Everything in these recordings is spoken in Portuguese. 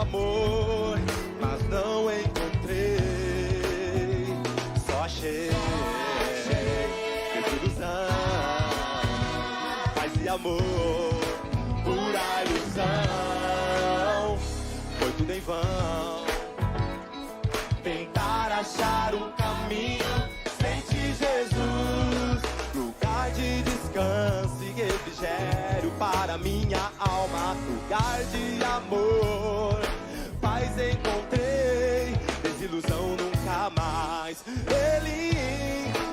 amor, mas não encontrei. Só achei desilusão, paz e amor, pura ilusão. Foi tudo em vão. Tentar achar um caminho sem ti, Jesus, lugar de descanso e refrigério para minha alma, lugar de amor, paz encontrei, desilusão nunca mais. Ele,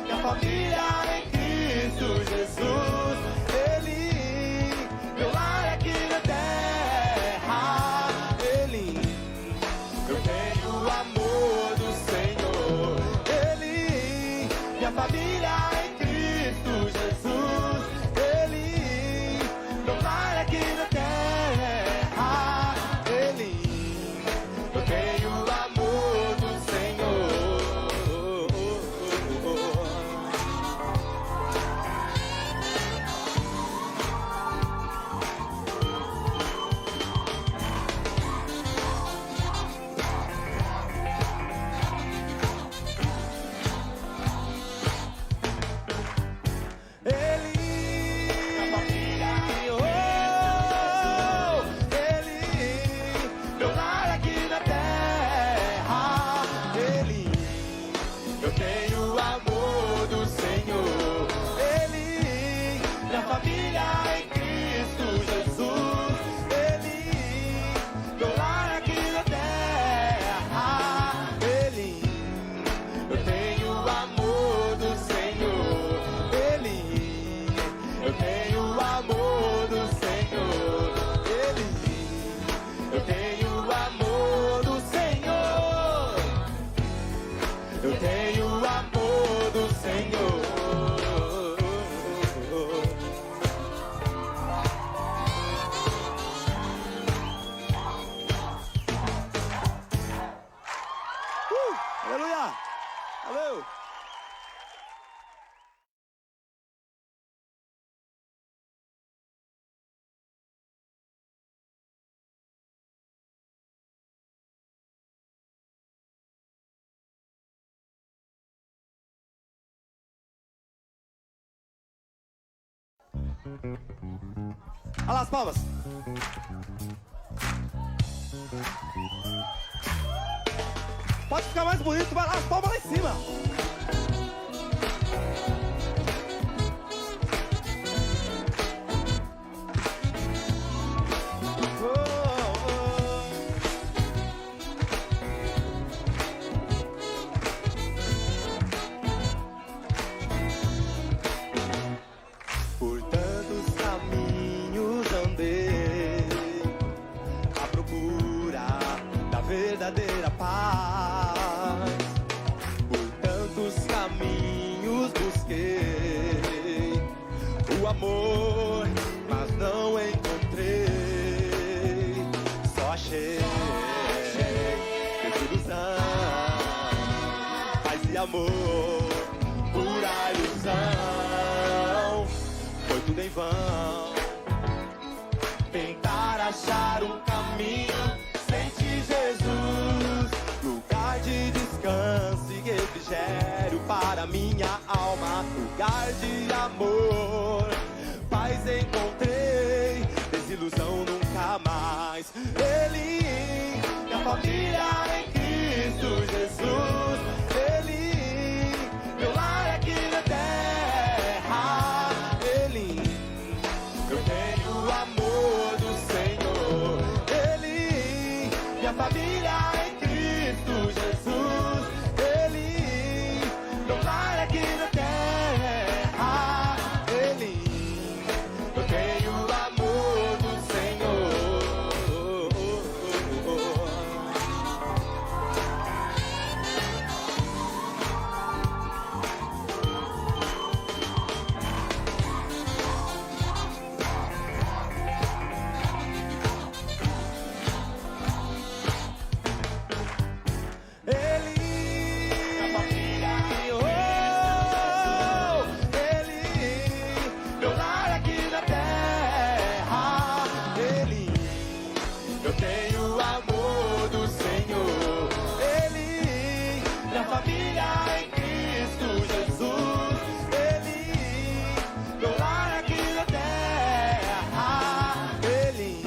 minha família em Cristo Jesus, Ele, meu lar aqui na terra, Ele, eu tenho o amor do Senhor. Ele, minha família em Cristo Jesus, Ele, meu lar aqui na terra, Ele, eu tenho o amor do Senhor. Aleluia! Valeu! Olha lá as palmas! Pode ficar mais bonito, vai lá, as palmas lá em cima. Por tantos caminhos andei à procura da verdadeira paz. Por tantos caminhos busquei o amor, mas não encontrei. Só achei desilusão, paz e amor, pura ilusão. Foi tudo em vão. Tentar achar um caminho sem ti, Jesus, lugar de descanso e refrigério para minha alma, lugar de amor, paz encontrei, desilusão nunca mais. Ele, minha família em Cristo Jesus, Ele, meu lar aqui na terra, Ele, eu tenho o amor do Senhor. Ele, minha família em Cristo Jesus, Ele, meu lar aqui na terra, família em Cristo Jesus. Ele, meu lar aqui na terra. Ele,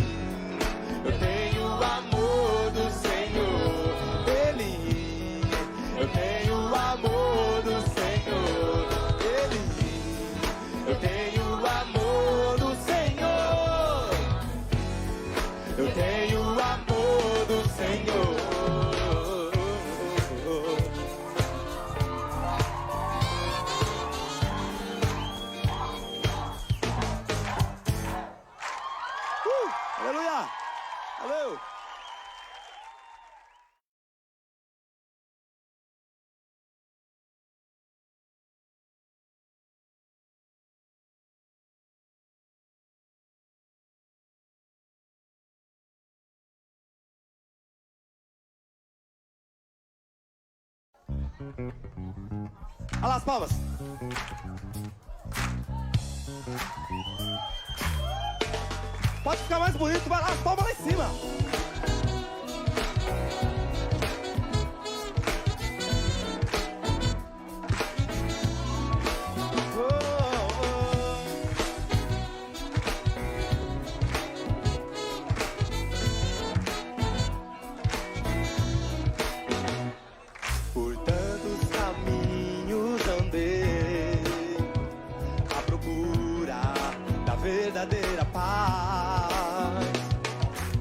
eu tenho o amor do Senhor. Ele, eu tenho o amor do Senhor. Ele, eu tenho o amor do Senhor. Eu tenho o amor do Senhor. Aleluia! Valeu! Olha lá as palmas. Pode ficar mais bonito, vai lá, as palmas lá em cima. Por tantos caminhos andei à procura da verdadeira paz.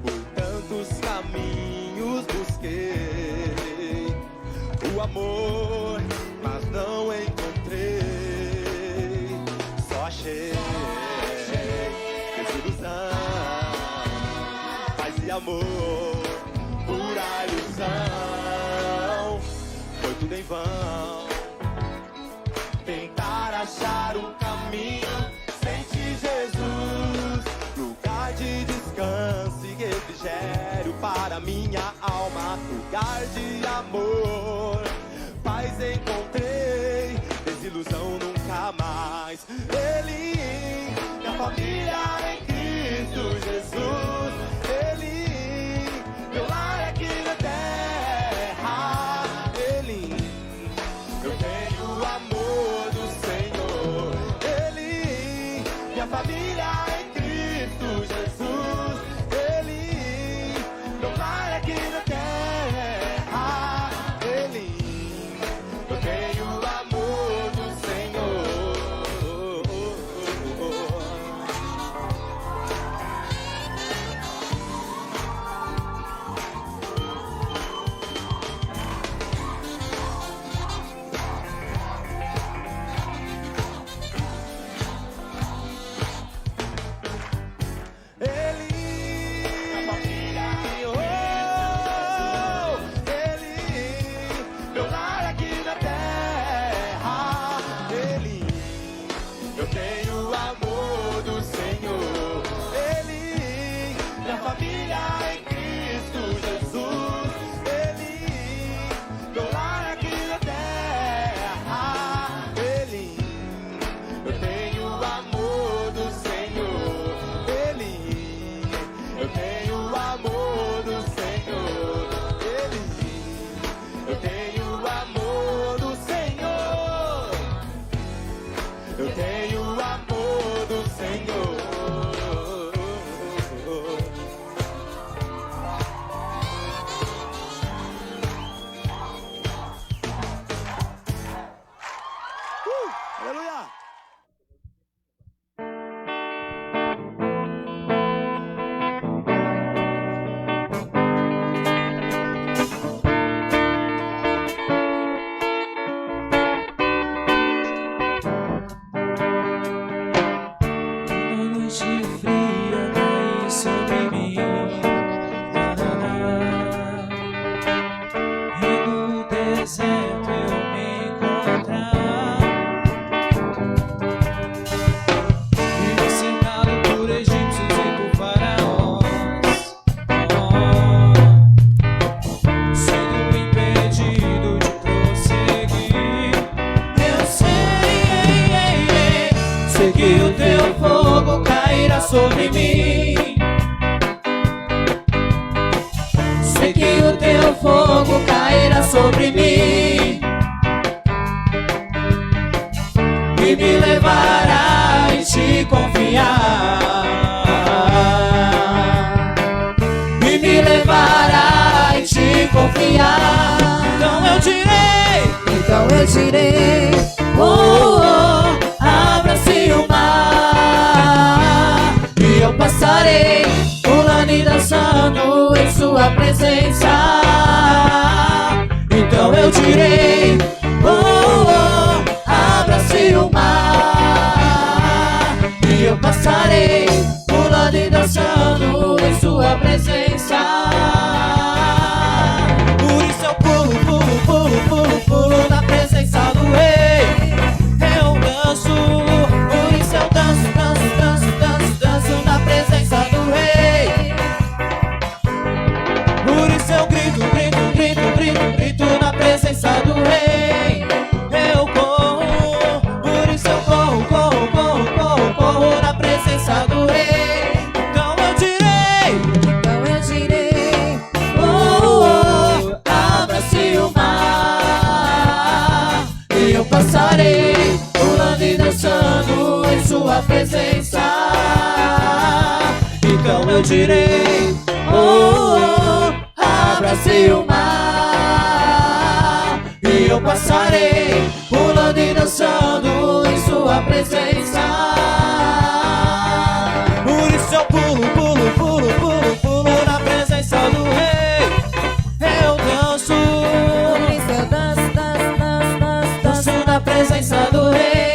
Por tantos caminhos busquei o amor, mas não encontrei. Só achei desilusão, paz e amor, pura ilusão. Foi tudo em vão. Tentar achar um caminho sem ti, Jesus, lugar de descanso e refrigério para minha alma, lugar de amor, paz encontrei, desilusão nunca mais. Ele, minha família em Cristo Jesus. Ele, meu lar aqui na terra. Ele, eu tenho o amor do Senhor. Ele, minha família em Cristo Jesus. Ele, meu lar aqui na terra. Ele, eu tenho o amor do Senhor. Meu lar aqui na terra. Ele, eu tenho o amor do Senhor. Ele, minha família em Cristo Jesus. Ele, meu lar aqui na terra. Ele, eu tenho o amor do Senhor. Ele, eu tenho o amor do Senhor. Ele, eu tenho o amor do Senhor. Eu tenho o amor do Senhor. Aleluia! Uma noite fria caiu sobre mim, e no deserto eu me encontrar. Vivi cercado por egípcios e por faraós, sendo impedido de prosseguir. Eu sei que o teu fogo cairá sobre mim. Sei que o teu fogo cairá sobre mim. confiar. Então eu direi, abra-se o mar, e eu passarei pulando e dançando em sua presença. Então eu direi, abra-se o mar, e eu passarei pulando e dançando em sua presença. Por isso eu pulo, pulo, pulo, pulo, pulo na presença do Rei. Eu danço, por isso eu danço, danço, danço, danço, danço na presença do Rei. Por isso eu grito, grito, grito, grito, grito na presença do Rei. Eu corro, por isso eu corro, corro, corro, corro, corro na presença do Rei. Então eu direi, abra-se o mar, e eu passarei pulando e dançando em sua presença. Então eu direi, abra-se o mar, e eu passarei pulando e dançando em sua presença. Por isso eu pulo, pulo, pulo, pulo, pulo na presença do Rei. Eu danço, por isso eu danço, danço, danço, danço, danço na presença do Rei.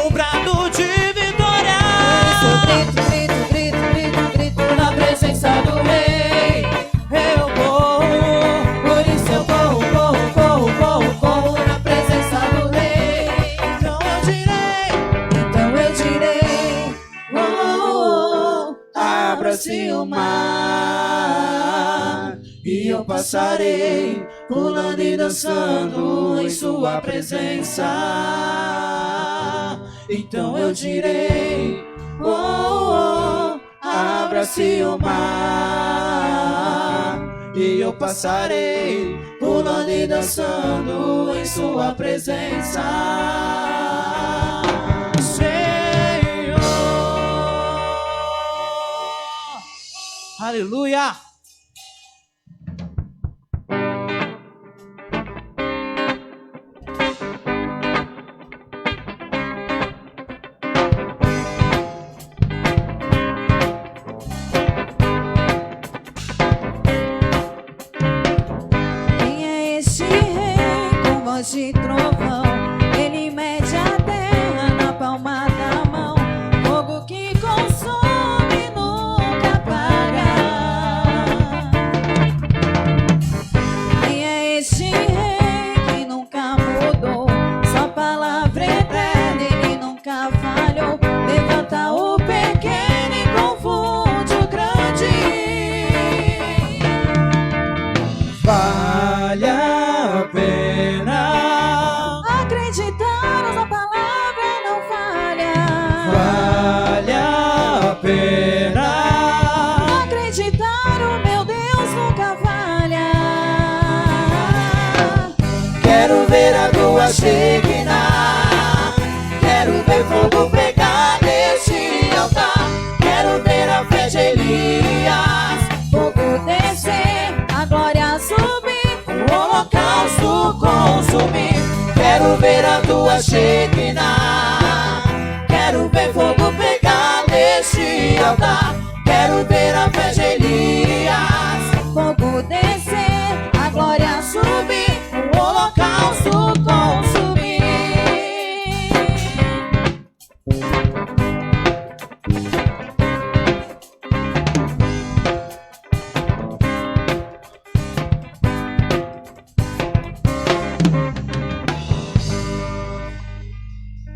Um brado de vitória. Por isso eu grito, grito, grito, grito, grito na presença do Rei. Eu corro, por isso eu corro, corro, corro, corro, corro na presença do Rei. Então eu direi, abra-se o mar, e eu passarei pulando e dançando em sua presença. Então eu direi, abra-se o mar, e eu passarei pulando e dançando em sua presença. Senhor, aleluia. Quem é este rei com voz de trovão? Ele mede a terra na palma da mão, fogo que consome nunca apaga. Quem é este rei que nunca mudou? Sua palavra eterna, ele nunca falhou. Levanta o pequeno e confunde o grande. Vale a pena Acreditar, a palavra não falha. vale a pena. Acreditar, o meu Deus nunca falha. Quero ver a tua Shekinah, quero ver fogo pegar neste altar, quero ver a fé de Elias, Fogo descer, a glória subir, o holocausto consumir. Quero ver a tua Shekinah, quero ver fogo pegar neste altar, quero ver a fé de Elias, fogo descer, a glória subir, o holocausto consumir.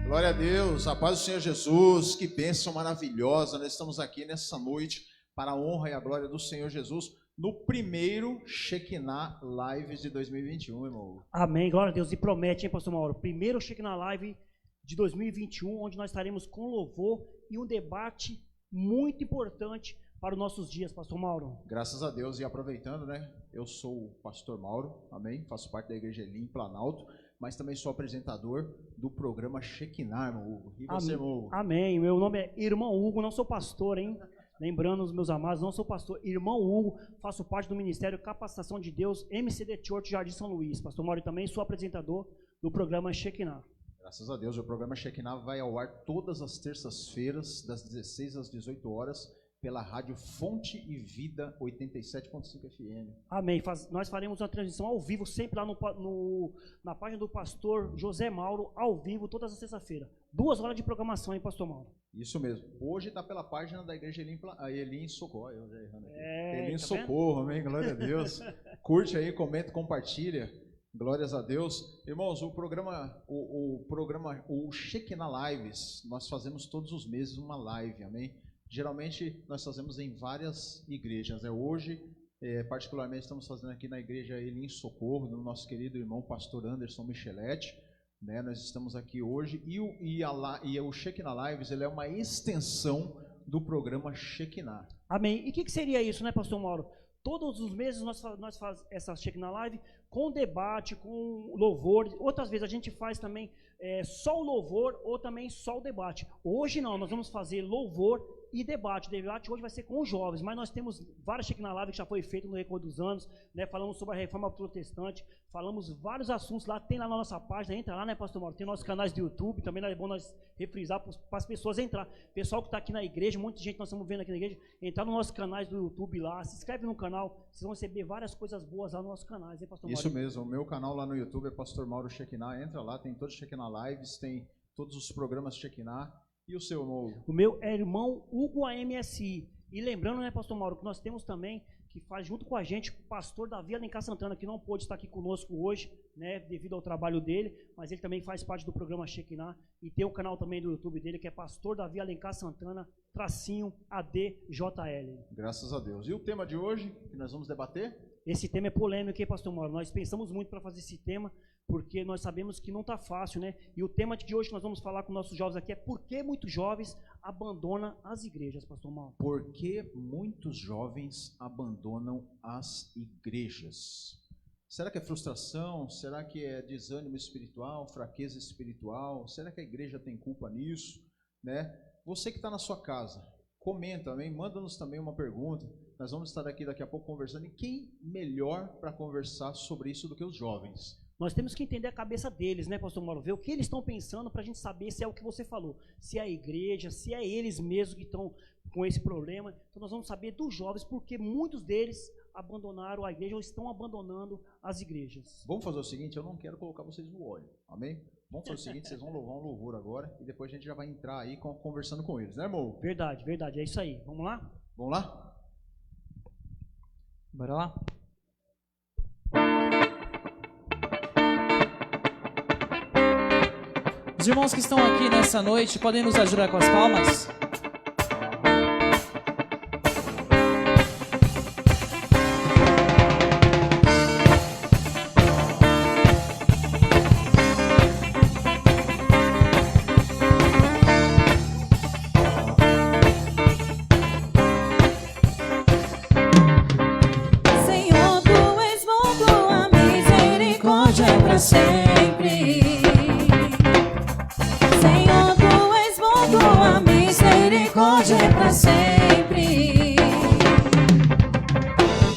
Glória a Deus, a paz do Senhor Jesus, que bênção maravilhosa. Nós estamos aqui nessa noite para a honra e a glória do Senhor Jesus, no primeiro Shekinah Lives de 2021, irmão. Amém, glória a Deus. E promete, hein, pastor Mauro? Primeiro Shekinah Live de 2021, onde nós estaremos com louvor e um debate muito importante para os nossos dias, pastor Mauro. Graças a Deus. E aproveitando, né, eu sou o pastor Mauro, amém? Faço parte da Igreja Elim, Planalto, mas também sou apresentador do programa Shekinah, irmão Hugo. E você, irmão Hugo? Amém. Meu nome é Irmão Hugo, não sou pastor, hein? Lembrando os meus amados, não sou pastor, irmão Hugo, faço parte do Ministério Capacitação de Deus, MCD Church, Jardim São Luís. Pastor Mauro também sou apresentador do programa Shekinah. Graças a Deus, o programa Shekinah vai ao ar todas as terças-feiras, das 16 às 18 horas, pela rádio Fonte e Vida 87.5 FM. Amém. Nós faremos uma transmissão ao vivo, sempre lá na página do pastor José Mauro, ao vivo, todas as terças-feiras. 2 horas de programação, hein, pastor Mauro? Isso mesmo. Hoje está pela página da Igreja Elim Socorro. Eu já errando aqui. Tá Elim Socorro, amém? Glória a Deus. Curte aí, comenta, compartilha. Glórias a Deus. Irmãos, o Shekinah Lives, nós fazemos todos os meses uma live, amém? Geralmente nós fazemos em várias igrejas. Hoje, particularmente, estamos fazendo aqui na Igreja Elim Socorro, do nosso querido irmão pastor Anderson Micheletti. Né? Nós estamos aqui hoje e o Shekinah Lives, ele é uma extensão do programa Shekinah. Amém. E o que seria isso, né, pastor Mauro? Todos os meses nós fazemos essa Shekinah Live com debate, com louvor. Outras vezes a gente faz também só o louvor ou também só o debate. Hoje não, nós vamos fazer louvor e debate. O debate hoje vai ser com os jovens, mas nós temos várias Shekinah Live que já foi feito no recorrer dos anos, né? Falamos sobre a reforma protestante, falamos vários assuntos lá, tem lá na nossa página, entra lá, né, pastor Mauro? Tem nossos canais do YouTube, também é bom nós refrisar para as pessoas entrar. Pessoal que está aqui na igreja, muita gente nós estamos vendo aqui na igreja, entrar nos nossos canais do YouTube lá, se inscreve no canal, vocês vão receber várias coisas boas lá no nosso canal, hein, pastor Mauro? Isso mesmo, o meu canal lá no YouTube é Pastor Mauro Shekinah, entra lá, tem todos os Shekinah Lives, tem todos os programas Shekinah. E o seu, irmão? O meu é irmão Hugo AMSI. E lembrando, né, pastor Mauro, que nós temos também, que faz junto com a gente, o pastor Davi Alencar Santana, que não pôde estar aqui conosco hoje, né, devido ao trabalho dele, mas ele também faz parte do programa Shekinah, e tem o canal também do YouTube dele, que é pastor Davi Alencar Santana, _ADJL. Graças a Deus. E o tema de hoje, que nós vamos debater? Esse tema é polêmico, hein, pastor Mauro? Nós pensamos muito para fazer esse tema, porque nós sabemos que não está fácil, né? E o tema de hoje que nós vamos falar com nossos jovens aqui é por que muitos jovens abandonam as igrejas, pastor Mauro? Por que muitos jovens abandonam as igrejas? Será que é frustração? Será que é desânimo espiritual, fraqueza espiritual? Será que a igreja tem culpa nisso? Né? Você que está na sua casa, comenta, amém? Manda-nos também uma pergunta. Nós vamos estar aqui daqui a pouco conversando. E quem melhor para conversar sobre isso do que os jovens? Nós temos que entender a cabeça deles, né, pastor Mauro? Ver o que eles estão pensando para a gente saber se é o que você falou. Se é a igreja, se é eles mesmos que estão com esse problema. Então nós vamos saber dos jovens, porque muitos deles abandonaram a igreja ou estão abandonando as igrejas. Vamos fazer o seguinte, eu não quero colocar vocês no óleo, amém? Vamos fazer o seguinte, vocês vão louvar um louvor agora e depois a gente já vai entrar aí conversando com eles, né, irmão? Verdade, verdade, é isso aí. Vamos lá? Vamos lá? Bora lá? Os irmãos que estão aqui nessa noite podem nos ajudar com as palmas? Senhor, tu és bom, tua misericórdia é pra sempre. Senhor, tu és bom, tua misericórdia é pra sempre.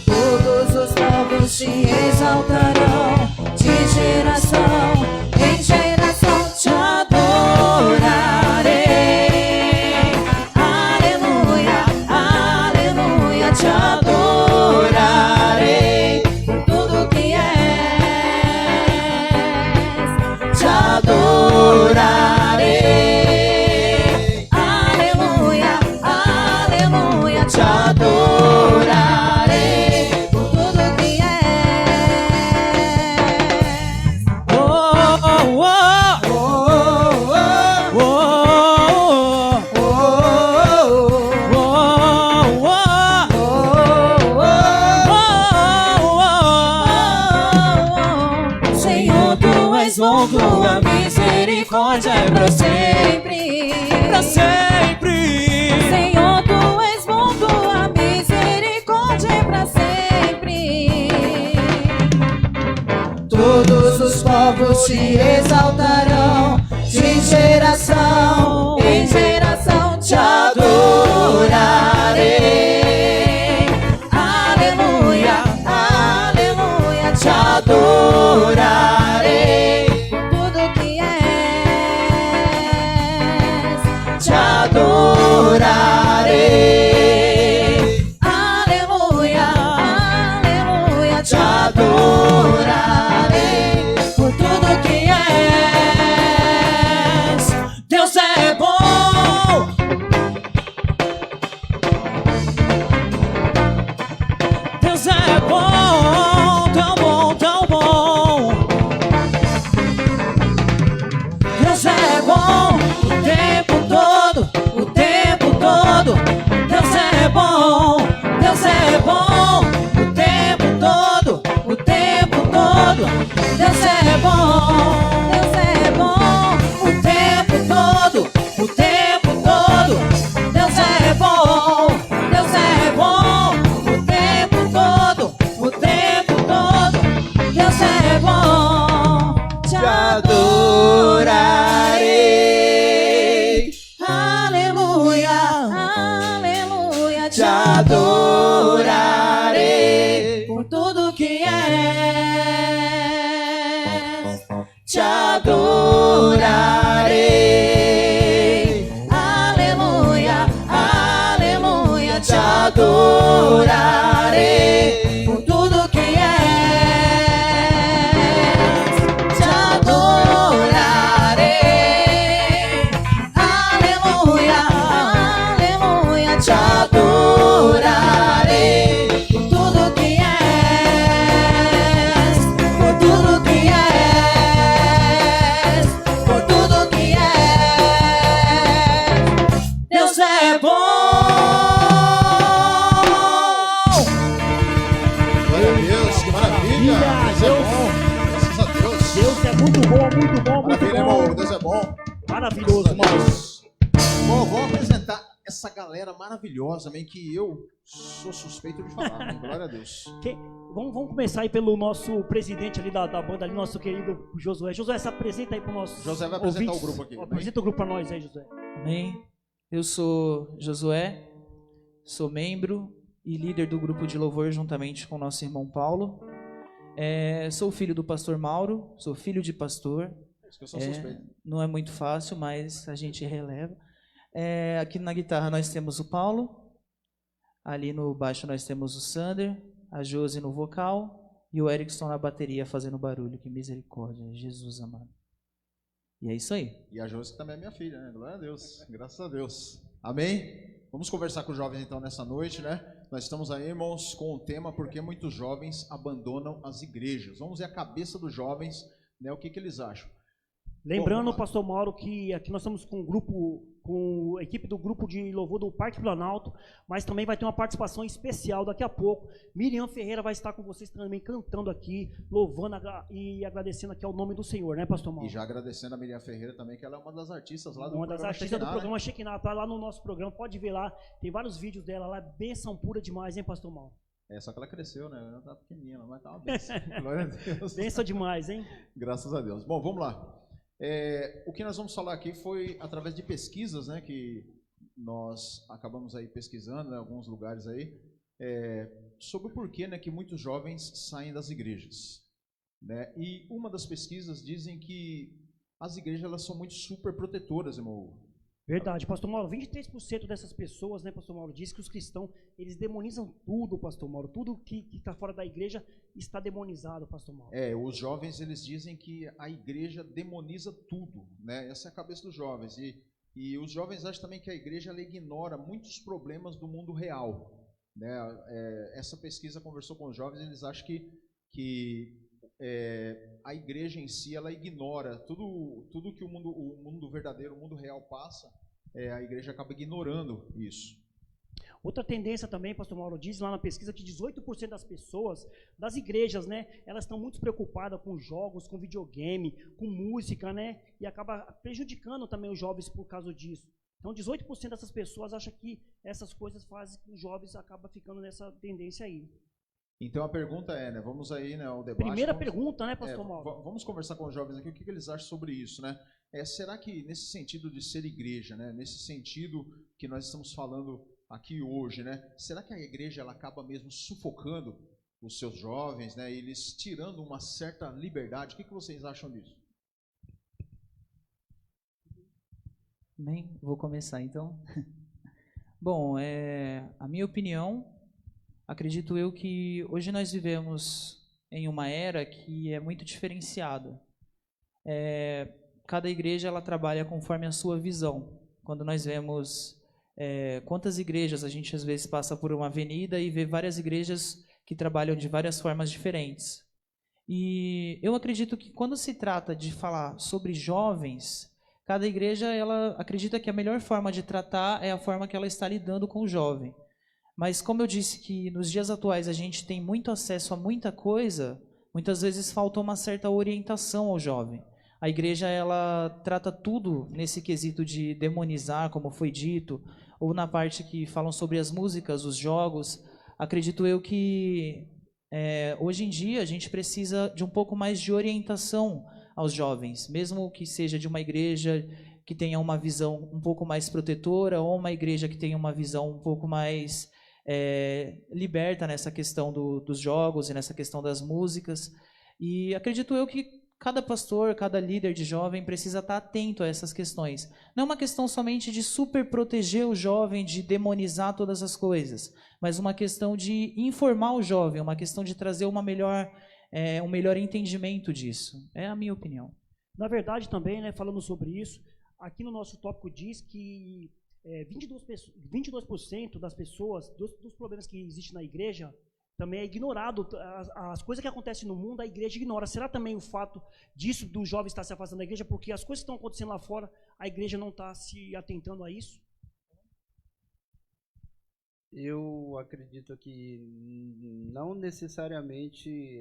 Todos os povos te exaltarão, de geração em geração te adorarei. Aleluia, aleluia, te adorarei por tudo que és, te adorarei. Aleluia, aleluia, te adorarei por tudo que és. Oh, oh, oh, Oh, oh, oh, oh, oh, oh, oh. Senhor, tu és bom, tua misericórdia é pra sempre. Pra sempre. Senhor, tu és bom, tua misericórdia é pra sempre. Todos os povos te exaltarão, de geração em geração te adorarei. Maravilhoso, Mauro. Bom, vamos apresentar essa galera maravilhosa, amém, que eu sou suspeito de falar, amém. Glória a Deus. Vamos começar aí pelo nosso presidente ali da banda, ali, nosso querido Josué. Josué, se apresenta aí pro nosso José vai apresentar ouvintes. o grupo aqui. amém? Apresenta o grupo pra nós aí, Josué. Amém. Eu sou Josué, sou membro e líder do grupo de louvor juntamente com nosso irmão Paulo. Sou filho do pastor Mauro, sou filho de pastor. Isso que eu sou suspeito. Não é muito fácil, mas a gente releva. Aqui na guitarra nós temos o Paulo, ali no baixo nós temos o Sander, a Josi no vocal e o Erickson na bateria fazendo barulho. Que misericórdia, Jesus amado. E é isso aí. E a Josi também é minha filha, né? Glória a Deus. Graças a Deus. Amém? Vamos conversar com os jovens então nessa noite, né? Nós estamos aí, irmãos, com o tema por que muitos jovens abandonam as igrejas. Vamos ver a cabeça dos jovens, né? O que eles acham. Lembrando, pastor Mauro, que aqui nós estamos com a equipe do grupo de louvor do Parque Planalto, mas também vai ter uma participação especial daqui a pouco. Miriam Ferreira vai estar com vocês também cantando aqui, louvando e agradecendo aqui ao nome do Senhor, né, pastor Mauro? E já agradecendo a Miriam Ferreira também, que ela é uma das artistas lá do Uma das programa artistas Shekinah, do programa Shekinah, tá lá no nosso programa, pode ver lá, tem vários vídeos dela lá, benção pura demais, hein, pastor Mauro? Só que ela cresceu, né? Ela tá pequenininha, mas tá uma benção. Glória a Deus. Benção demais, hein? Graças a Deus. Bom, vamos lá. O que nós vamos falar aqui foi através de pesquisas, né, que nós acabamos aí pesquisando em alguns lugares aí, sobre o porquê, né, que muitos jovens saem das igrejas, né? E uma das pesquisas dizem que as igrejas elas são muito super protetoras, irmão. Verdade, pastor Mauro, 23% dessas pessoas, né, pastor Mauro, diz que os cristãos, eles demonizam tudo, pastor Mauro, tudo que está fora da igreja está demonizado, pastor Mauro. Os jovens, eles dizem que a igreja demoniza tudo, né? Essa é a cabeça dos jovens, e os jovens acham também que a igreja ela ignora muitos problemas do mundo real, né? Essa pesquisa conversou com os jovens, eles acham que a igreja em si, ela ignora tudo que o mundo verdadeiro, o mundo real passa, a igreja acaba ignorando isso. Outra tendência também, pastor Mauro, diz lá na pesquisa que 18% das pessoas, das igrejas, né, elas estão muito preocupadas com jogos, com videogame, com música, né, e acaba prejudicando também os jovens por causa disso. Então, 18% dessas pessoas acham que essas coisas fazem que os jovens acabam ficando nessa tendência aí. Então a pergunta né, vamos aí, né, ao debate. Primeira pergunta, né, pastor Mauro? Vamos conversar com os jovens aqui, o que eles acham sobre isso, né? Será que nesse sentido de ser igreja, né, nesse sentido que nós estamos falando aqui hoje, né, será que a igreja ela acaba mesmo sufocando os seus jovens, né, eles tirando uma certa liberdade? O que vocês acham disso? Bem, vou começar então. Bom, a minha opinião, acredito eu que hoje nós vivemos em uma era que é muito diferenciada. Cada igreja ela trabalha conforme a sua visão. Quando nós vemos quantas igrejas, a gente às vezes passa por uma avenida e vê várias igrejas que trabalham de várias formas diferentes. E eu acredito que quando se trata de falar sobre jovens, cada igreja ela acredita que a melhor forma de tratar é a forma que ela está lidando com o jovem. Mas como eu disse que nos dias atuais a gente tem muito acesso a muita coisa, muitas vezes falta uma certa orientação ao jovem. A igreja ela trata tudo nesse quesito de demonizar, como foi dito, ou na parte que falam sobre as músicas, os jogos. Acredito eu que hoje em dia a gente precisa de um pouco mais de orientação aos jovens, mesmo que seja de uma igreja que tenha uma visão um pouco mais protetora ou uma igreja que tenha uma visão um pouco mais liberta nessa questão dos jogos e nessa questão das músicas. E acredito eu que cada pastor, cada líder de jovem precisa estar atento a essas questões. Não é uma questão somente de super proteger o jovem, de demonizar todas as coisas, mas uma questão de informar o jovem, uma questão de trazer um melhor entendimento disso. É a minha opinião. Na verdade também, né, falando sobre isso, aqui no nosso tópico diz que 22% das pessoas, dos problemas que existem na igreja, também é ignorado. As coisas que acontecem no mundo, a igreja ignora. Será também o fato disso, dos jovens estar se afastando da igreja, porque as coisas que estão acontecendo lá fora, a igreja não está se atentando a isso? Eu acredito que não necessariamente,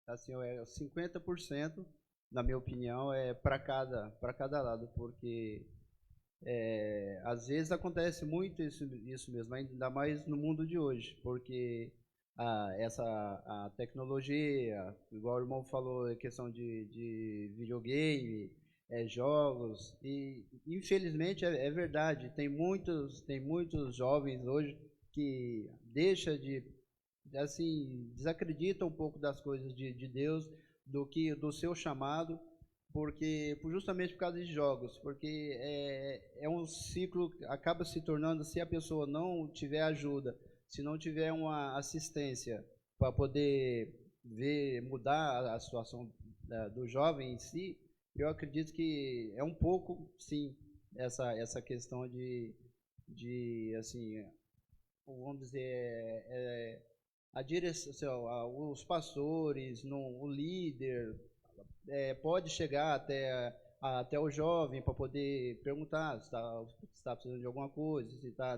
50%, na minha opinião, é para cada lado, porque às vezes acontece muito isso mesmo, ainda mais no mundo de hoje, porque a tecnologia, igual o irmão falou, a questão de videogame, jogos, e infelizmente é verdade, tem muitos jovens hoje que desacreditam um pouco das coisas de Deus, do seu chamado, justamente por causa de jogos, porque é um ciclo que acaba se tornando, se a pessoa não tiver ajuda, se não tiver uma assistência para poder mudar a situação do jovem em si, eu acredito que é um pouco, sim, essa questão de assim, vamos dizer, a direção, os pastores, o líder, pode chegar até o jovem para poder perguntar se está precisando de alguma coisa, se está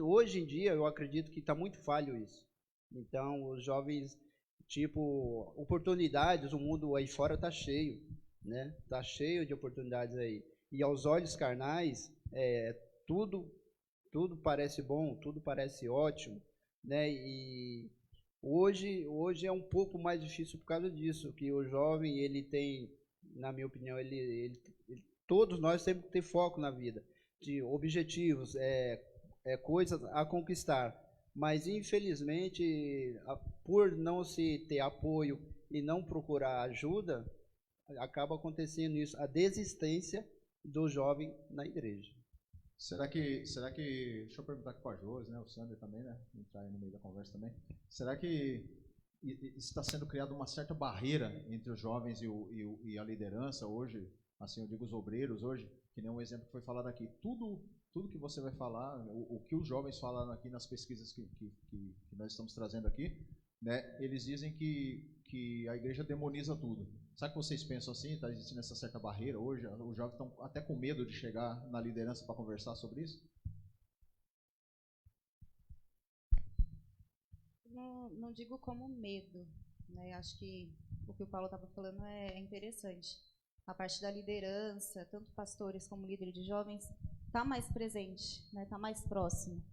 hoje em dia eu acredito que está muito falho isso. Então os jovens, tipo, oportunidades, o mundo aí fora está cheio, né? Está cheio de oportunidades aí. E aos olhos carnais, tudo parece bom, tudo parece ótimo, né? E hoje é um pouco mais difícil por causa disso, que o jovem, ele tem, na minha opinião, todos nós temos que ter foco na vida, de objetivos, coisas a conquistar, mas infelizmente, por não se ter apoio e não procurar ajuda, acaba acontecendo isso, a desistência do jovem na igreja. Será que, deixa eu perguntar aqui para a Josi, né, o Sander também, né, entrar aí no meio da conversa também, será que está sendo criada uma certa barreira entre os jovens e a liderança hoje, assim, eu digo os obreiros hoje, que nem um exemplo que foi falado aqui, tudo que você vai falar, o que os jovens falaram aqui nas pesquisas que nós estamos trazendo aqui, né, eles dizem que a igreja demoniza tudo. Sabe que vocês pensam assim? Está existindo essa certa barreira hoje? Os jovens estão até com medo de chegar na liderança para conversar sobre isso? Não digo como medo, né? Acho que o que o Paulo estava falando é interessante. A parte da liderança, tanto pastores como líderes de jovens, está mais presente, né? Está mais próximo.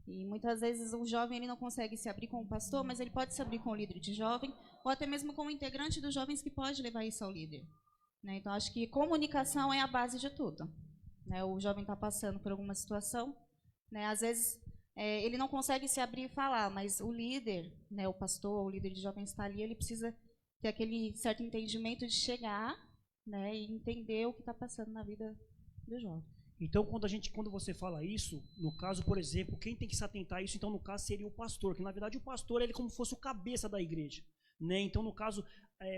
E muitas vezes o jovem ele não consegue se abrir com o pastor, mas ele pode se abrir com o líder de jovem, ou até mesmo com o integrante dos jovens que pode levar isso ao líder, né? Então, acho que comunicação é a base de tudo, né? O jovem está passando por alguma situação, né? Às vezes ele não consegue se abrir e falar, mas o líder, né, o pastor, o líder de jovens está ali, ele precisa ter aquele certo entendimento de chegar, né, e entender o que está passando na vida do jovem. Então, quando você fala isso, no caso, por exemplo, quem tem que se atentar a isso, então, no caso, seria o pastor, que, na verdade, o pastor ele é como se fosse o cabeça da igreja, né? Então, no caso,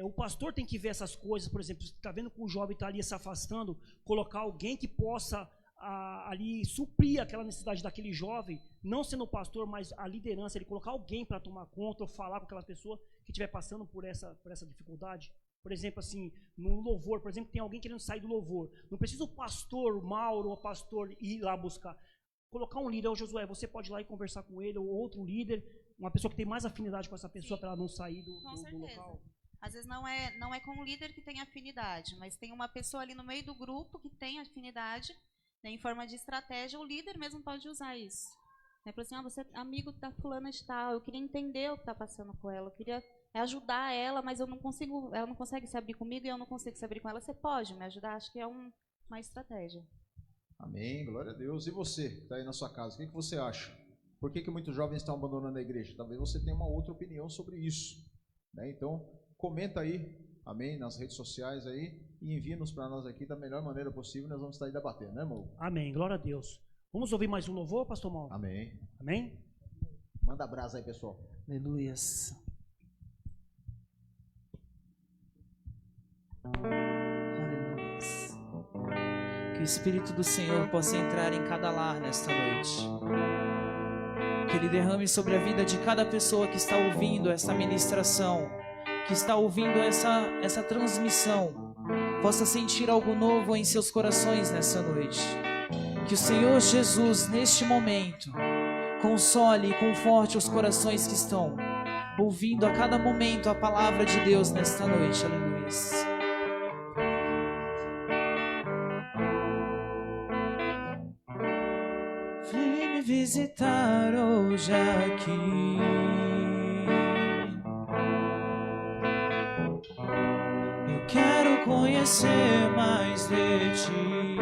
o pastor tem que ver essas coisas, por exemplo, está vendo que o jovem está ali se afastando, colocar alguém que possa ali suprir aquela necessidade daquele jovem, não sendo o pastor, mas a liderança, ele colocar alguém para tomar conta ou falar com aquela pessoa que estiver passando por essa dificuldade. Por exemplo, assim, no louvor, por exemplo, tem alguém querendo sair do louvor. Não precisa o pastor Mauro ou o pastor ir lá buscar. Colocar um líder, Josué, você pode ir lá e conversar com ele, ou outro líder, uma pessoa que tem mais afinidade com essa pessoa para ela não sair do local. Às vezes não é com o líder que tem afinidade, mas tem uma pessoa ali no meio do grupo que tem afinidade, né, em forma de estratégia, o líder mesmo pode usar isso. Né, para assim, você é amigo da fulana de tal, eu queria entender o que está passando com ela, eu queria ajudar ela, mas eu não consigo, ela não consegue se abrir comigo e eu não consigo se abrir com ela. Você pode me ajudar? Acho que é uma estratégia. Amém, glória a Deus. E você, que está aí na sua casa, o que você acha? Por que muitos jovens estão abandonando a igreja? Talvez você tenha uma outra opinião sobre isso, né? Então, comenta aí, amém, nas redes sociais aí, e envia-nos para nós aqui da melhor maneira possível, nós vamos estar aí debatendo, né, irmão? Amém, glória a Deus. Vamos ouvir mais um louvor, pastor Mauro? Amém. Amém? Manda brasa aí, pessoal. Aleluias. Aleluias. Que o Espírito do Senhor possa entrar em cada lar nesta noite. Que Ele derrame sobre a vida de cada pessoa que está ouvindo essa ministração, que está ouvindo essa transmissão, possa sentir algo novo em seus corações nessa noite. Que o Senhor Jesus, neste momento, console e conforte os corações que estão ouvindo a cada momento a palavra de Deus nesta noite. Aleluia. visitar hoje aqui. Eu quero conhecer mais de ti.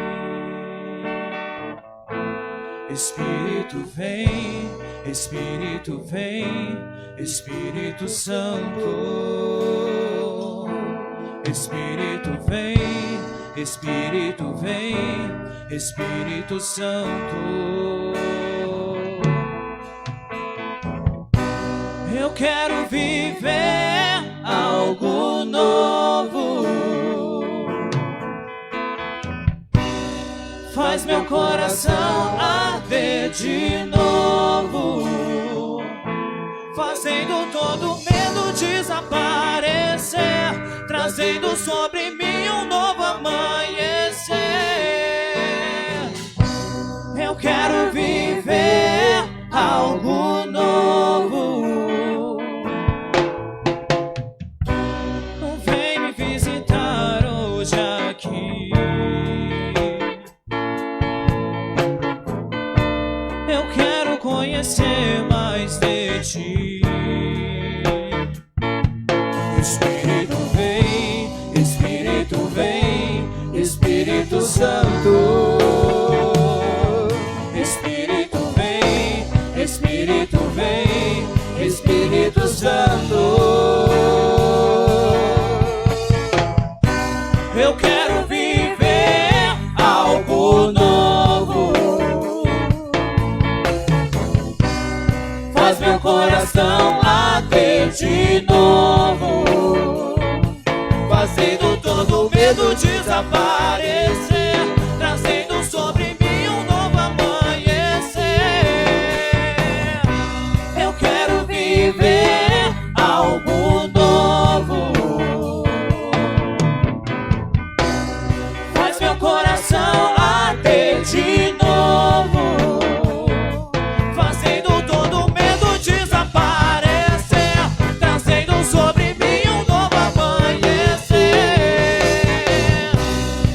Espírito vem, Espírito vem, Espírito Santo. Espírito vem, Espírito vem, Espírito Santo. Eu quero viver algo novo. Faz meu coração arder de novo, fazendo todo medo desaparecer, trazendo sobre mim um novo amanhecer. Eu quero viver algo novo. Vem me visitar hoje aqui. Eu quero conhecer mais de ti. Espírito vem, Espírito vem, Espírito Santo. Espírito vem, Espírito vem, Espírito Santo. Eu quero viver algo novo. Faz meu coração arder de novo, fazendo todo medo desaparecer, trazendo sobre mim um novo amanhecer. Eu quero viver algo novo. Faz meu coração arder de novo, fazendo todo medo desaparecer, trazendo sobre mim um novo amanhecer.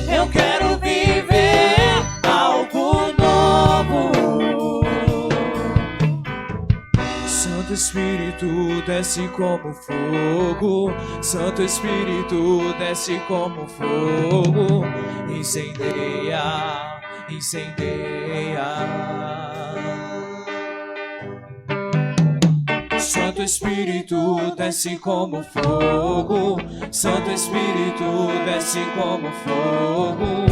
Eu quero viver algo novo. Santo Espírito desce como fogo, Santo Espírito desce como fogo, incendeia, incendeia. Santo Espírito desce como fogo, Santo Espírito desce como fogo,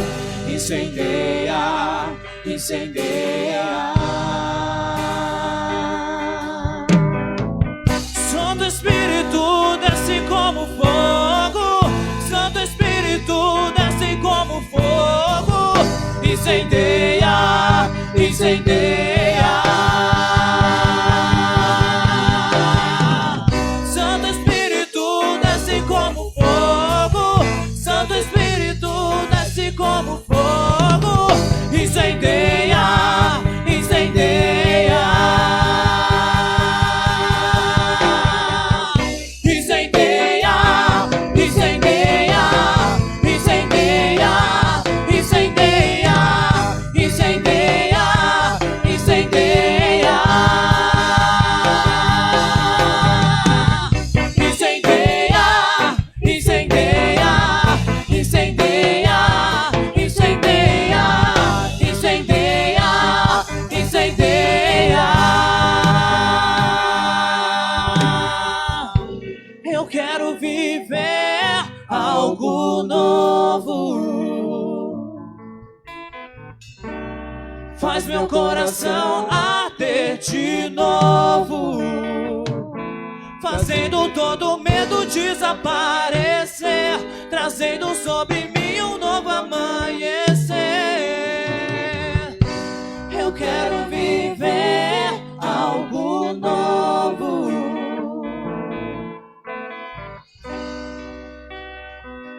incendeia, incendeia. Santo Espírito desce como fogo, Santo Espírito desce como fogo, incendeia, incendeia. Santo Espírito desce como fogo, Santo Espírito desce como fogo, incendeia, incendeia. Incendeia, incendeia, incendeia, incendeia, incendeia, incendeia. Incendeia, incendeia, incendeia, incendeia, incendeia, incendeia. Eu quero viver algo novo. Faz meu coração arder de novo, fazendo todo medo desaparecer, trazendo sobre mim um novo amanhecer. Eu quero viver algo novo.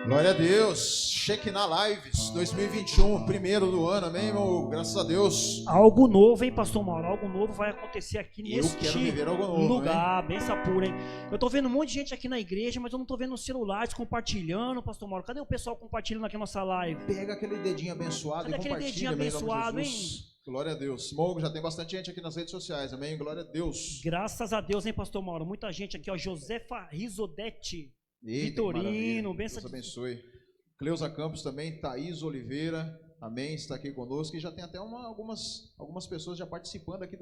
Glória a Deus. Shekinah Lives 2021, primeiro do ano, amém, irmão? Graças a Deus. Algo novo, hein, pastor Mauro? Algo novo vai acontecer aqui Eu neste quero viver algo novo, lugar, benção pura, hein? Eu tô vendo um monte de gente aqui na igreja, mas eu não tô vendo os celulares compartilhando, pastor Mauro. Cadê o pessoal compartilhando aqui a nossa live? Pega aquele dedinho abençoado Cadê e aquele compartilha, dedinho meu nome de abençoado, Jesus. Glória a Deus. Smogo, já tem bastante gente aqui nas redes sociais, amém? Glória a Deus. Graças a Deus, hein, pastor Mauro? Muita gente aqui, ó. Josefa Risodete, Eita, Vitorino, que benção Deus de abençoe. Cleusa Campos também, Thaís Oliveira, amém, está aqui conosco. E já tem até algumas pessoas já participando aqui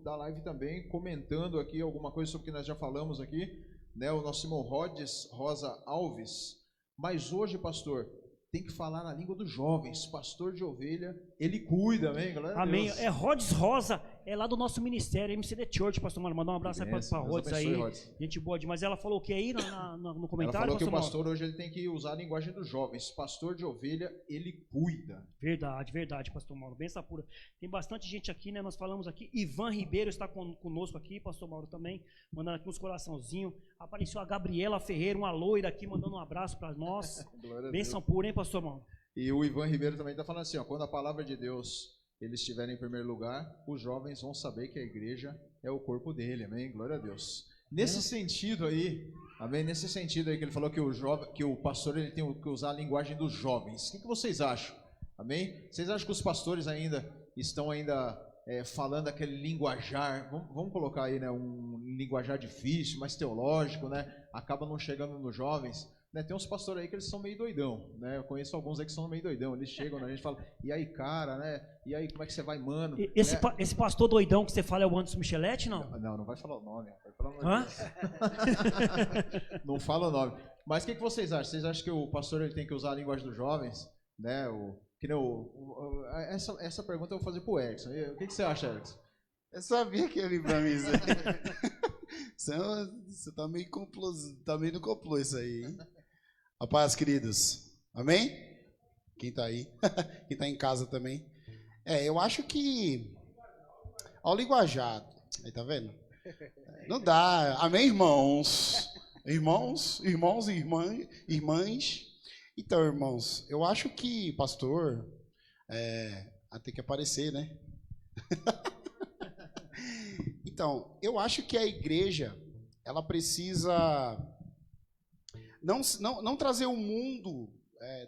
da live também, comentando aqui alguma coisa sobre o que nós já falamos aqui, né? O nosso irmão Rosa Alves. Mas hoje, pastor, tem que falar na língua dos jovens. Pastor de ovelha, ele cuida, amém? Glória a Amém. Deus. É Rhodes Rosa, é lá do nosso ministério, MCD Church, pastor Mauro. Mandar um abraço aí para Rhodes aí. Rhodes. Gente boa demais. Ela falou o que aí no Ela comentário, falou que o Mauro? pastor hoje ele tem que usar a linguagem dos jovens. Pastor de ovelha, ele cuida. Verdade, verdade, pastor Mauro. Benção pura. Tem bastante gente aqui, né? Nós falamos aqui. Ivan Ribeiro está conosco aqui, pastor Mauro também, mandando aqui uns coraçãozinhos. Apareceu a Gabriela Ferreira, uma loira aqui, mandando um abraço para nós. Benção pura, hein, pastor Mauro? E o Ivan Ribeiro também está falando assim, ó, quando a palavra de Deus ele estiver em primeiro lugar, os jovens vão saber que a igreja é o corpo dele, amém? Glória a Deus. Nesse sentido aí, amém? Nesse sentido aí que ele falou que o pastor ele tem que usar a linguagem dos jovens. O que vocês acham? Amém? Vocês acham que os pastores estão falando aquele linguajar, vamos colocar aí, né, um linguajar difícil, mais teológico, né? Acaba não chegando nos jovens. Né, tem uns pastores aí que eles são meio doidão, né? Eu conheço alguns aí que são meio doidão. Eles chegam, né, a gente fala, e aí, cara, né? E aí, como é que você vai, mano? Esse pastor doidão que você fala é o Anderson Michelete, não? Não vai falar o nome. Vai falar o nome. Não fala o nome. Mas o que vocês acham? Vocês acham que o pastor ele tem que usar a linguagem dos jovens? Né? Essa pergunta eu vou fazer pro Erickson. O que você acha, Erickson? Eu sabia que ia vir pra mim isso aí. Você tá meio no complô isso aí, hein? Rapaz, queridos, amém? Quem tá aí? Quem tá em casa também? Eu acho que... Ó o linguajar, aí tá vendo? Não dá, amém, irmãos? Irmãos e irmãs. Então, irmãos, eu acho que pastor tem que aparecer, né? Então, eu acho que a igreja, ela precisa não trazer o mundo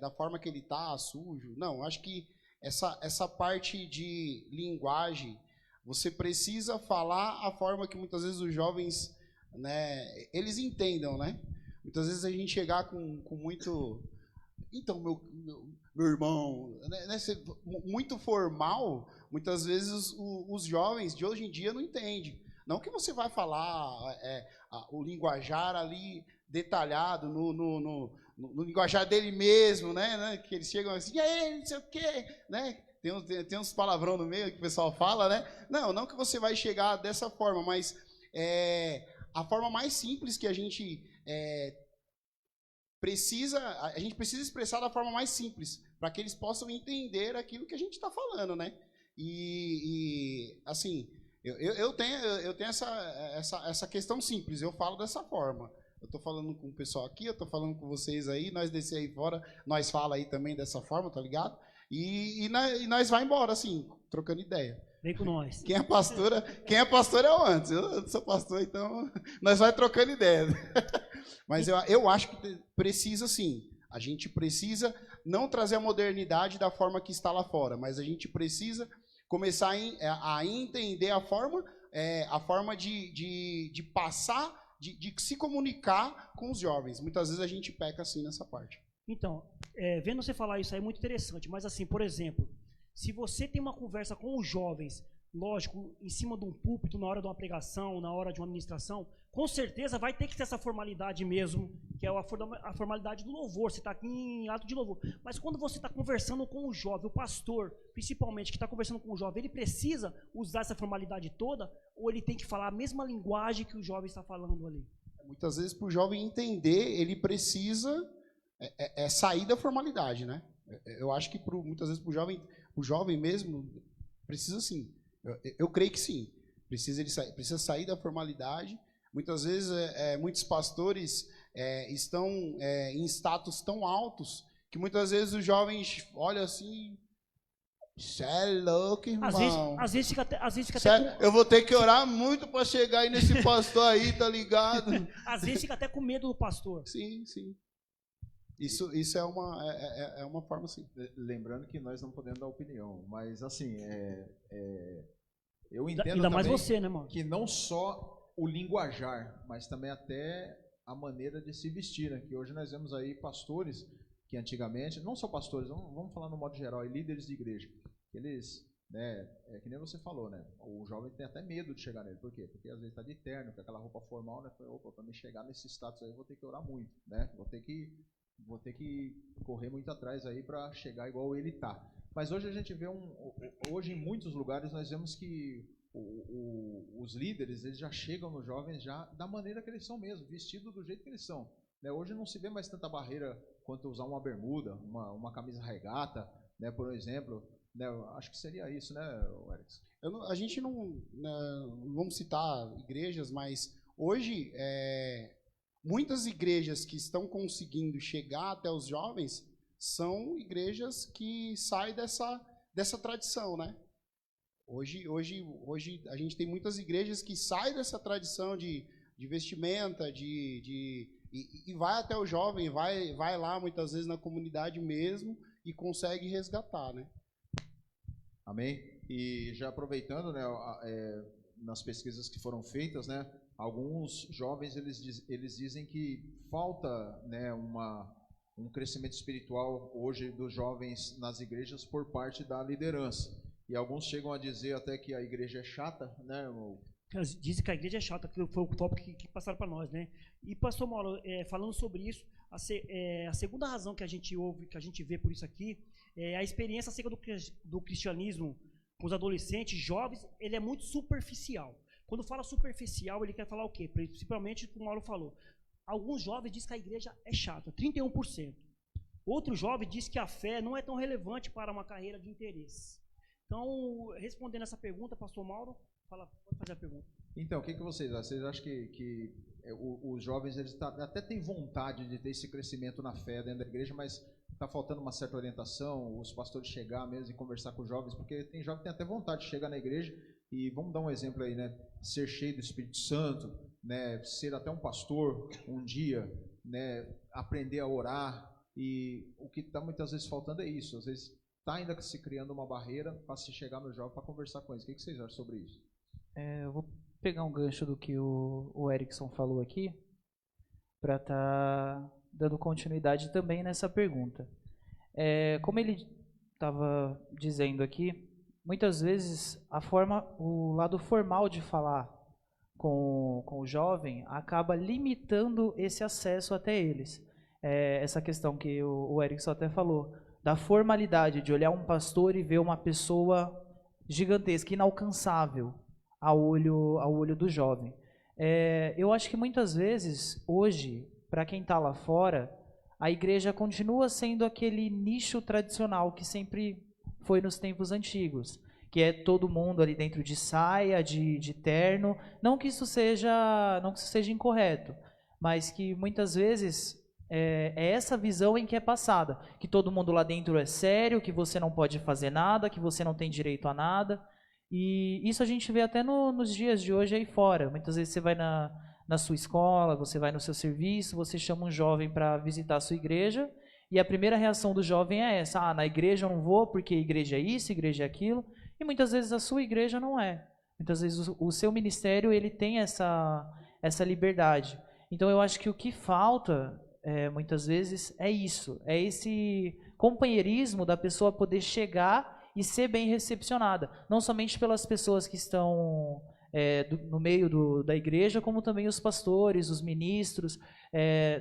da forma que ele está, sujo. Não, acho que essa parte de linguagem, você precisa falar a forma que muitas vezes os jovens, né, eles entendam, né? Muitas vezes a gente chegar com muito... Então, meu irmão, né, muito formal, muitas vezes os jovens de hoje em dia não entendem. Não que você vai falar o linguajar ali detalhado, no linguajar dele mesmo, né? Que eles chegam assim, e aí, não sei o quê, né? Tem uns palavrão no meio que o pessoal fala, né? Não que você vai chegar dessa forma, mas a forma mais simples que a gente precisa expressar da forma mais simples, para que eles possam entender aquilo que a gente está falando, né? E assim, eu tenho essa questão simples, eu falo dessa forma. Eu estou falando com o pessoal aqui, eu estou falando com vocês aí, nós descer aí fora, nós fala aí também dessa forma, tá ligado? E nós vai embora, assim, trocando ideia. Vem com nós. Quem é pastor é o antes. Eu sou pastor, então nós vai trocando ideia. Mas eu acho que precisa, sim. A gente precisa não trazer a modernidade da forma que está lá fora, mas a gente precisa começar a entender a forma de passar, de se comunicar com os jovens. Muitas vezes a gente peca assim nessa parte. Então, vendo você falar isso aí é muito interessante, mas assim, por exemplo, se você tem uma conversa com os jovens, lógico, em cima de um púlpito, na hora de uma pregação, na hora de uma administração, com certeza vai ter que ter essa formalidade mesmo, que é a formalidade do louvor, você está aqui em ato de louvor. Mas quando você está conversando com o jovem, o pastor, principalmente, que está conversando com o jovem, ele precisa usar essa formalidade toda, ou ele tem que falar a mesma linguagem que o jovem está falando ali? Muitas vezes, para o jovem entender, ele precisa sair da formalidade, né? Eu acho que muitas vezes para o jovem mesmo, precisa sim. Eu creio que sim. Precisa sair da formalidade. Muitas vezes, muitos pastores estão em status tão altos que muitas vezes os jovens olham assim, você é louco, irmão. Às vezes fica até eu vou ter que orar muito para chegar aí nesse pastor aí, tá ligado? Às vezes fica até com medo do pastor. Sim, sim. Isso é uma forma assim. Lembrando que nós não podemos dar opinião, mas assim, eu entendo Ainda mais também você, né, mano? que não só o linguajar, mas também até a maneira de se vestir, né? Que hoje nós vemos aí pastores que antigamente, não só pastores, vamos falar no modo geral, líderes de igreja, eles, né, que nem você falou, né? O jovem tem até medo de chegar nele. Por quê? Porque às vezes está de terno, com aquela roupa formal, né? Opa, para me chegar nesse status aí, eu vou ter que orar muito, né? Vou ter que correr muito atrás aí para chegar igual ele tá. Mas hoje a gente vê hoje em muitos lugares nós vemos que os líderes, eles já chegam nos jovens já da maneira que eles são mesmo, vestidos do jeito que eles são. Né? Hoje não se vê mais tanta barreira quanto usar uma bermuda, uma camisa regata, né, por exemplo. Né? Eu acho que seria isso, né, Erickson? A gente não vamos citar igrejas, mas hoje muitas igrejas que estão conseguindo chegar até os jovens são igrejas que saem dessa tradição, né? Hoje a gente tem muitas igrejas que saem dessa tradição de vestimenta, e vai até o jovem, vai lá muitas vezes na comunidade mesmo e consegue resgatar, né? Amém? E já aproveitando, né, nas pesquisas que foram feitas, né, alguns jovens eles dizem que falta, né, um crescimento espiritual hoje dos jovens nas igrejas por parte da liderança. E alguns chegam a dizer até que a igreja é chata, né? Dizem que a igreja é chata, que foi o tópico que passaram para nós, né? E pastor Mauro, falando sobre isso, a segunda razão que a gente ouve, que a gente vê por isso aqui, é a experiência acerca do cristianismo com os adolescentes, jovens, ele é muito superficial. Quando fala superficial, ele quer falar o quê? Principalmente o que o Mauro falou. Alguns jovens dizem que a igreja é chata, 31%. Outro jovem diz que a fé não é tão relevante para uma carreira de interesse. Então, respondendo essa pergunta, pastor Mauro, pode fazer a pergunta. Então, o que vocês acham? Vocês acham que os jovens eles até têm vontade de ter esse crescimento na fé dentro da igreja, mas está faltando uma certa orientação, os pastores chegar mesmo e conversar com os jovens, porque tem jovem que tem até vontade de chegar na igreja e vamos dar um exemplo aí, né? Ser cheio do Espírito Santo, né? Ser até um pastor um dia, né? Aprender a orar, e o que está muitas vezes faltando é isso. Às vezes está ainda se criando uma barreira para se chegar no jovem para conversar com eles. O que vocês acham sobre isso? Eu vou pegar um gancho do que o Erickson falou aqui para estar dando continuidade também nessa pergunta. Como ele estava dizendo aqui, muitas vezes o lado formal de falar com o jovem acaba limitando esse acesso até eles. Essa questão que o Erickson até falou, da formalidade de olhar um pastor e ver uma pessoa gigantesca, inalcançável ao olho do jovem. Eu acho que muitas vezes, hoje, para quem está lá fora, a igreja continua sendo aquele nicho tradicional que sempre foi nos tempos antigos, que é todo mundo ali dentro de saia, de terno. Não que isso seja incorreto, mas que muitas vezes é essa visão em que é passada, que todo mundo lá dentro é sério, que você não pode fazer nada, que você não tem direito a nada. E isso a gente vê até nos dias de hoje aí fora. Muitas vezes você vai na sua escola, você vai no seu serviço, você chama um jovem para visitar a sua igreja, e a primeira reação do jovem é essa: na igreja eu não vou porque igreja é isso, igreja é aquilo. E muitas vezes a sua igreja não é. Muitas vezes o seu ministério ele tem essa liberdade. Então eu acho que o que falta muitas vezes é isso, é esse companheirismo da pessoa poder chegar e ser bem recepcionada, não somente pelas pessoas que estão no meio da igreja, como também os pastores, os ministros.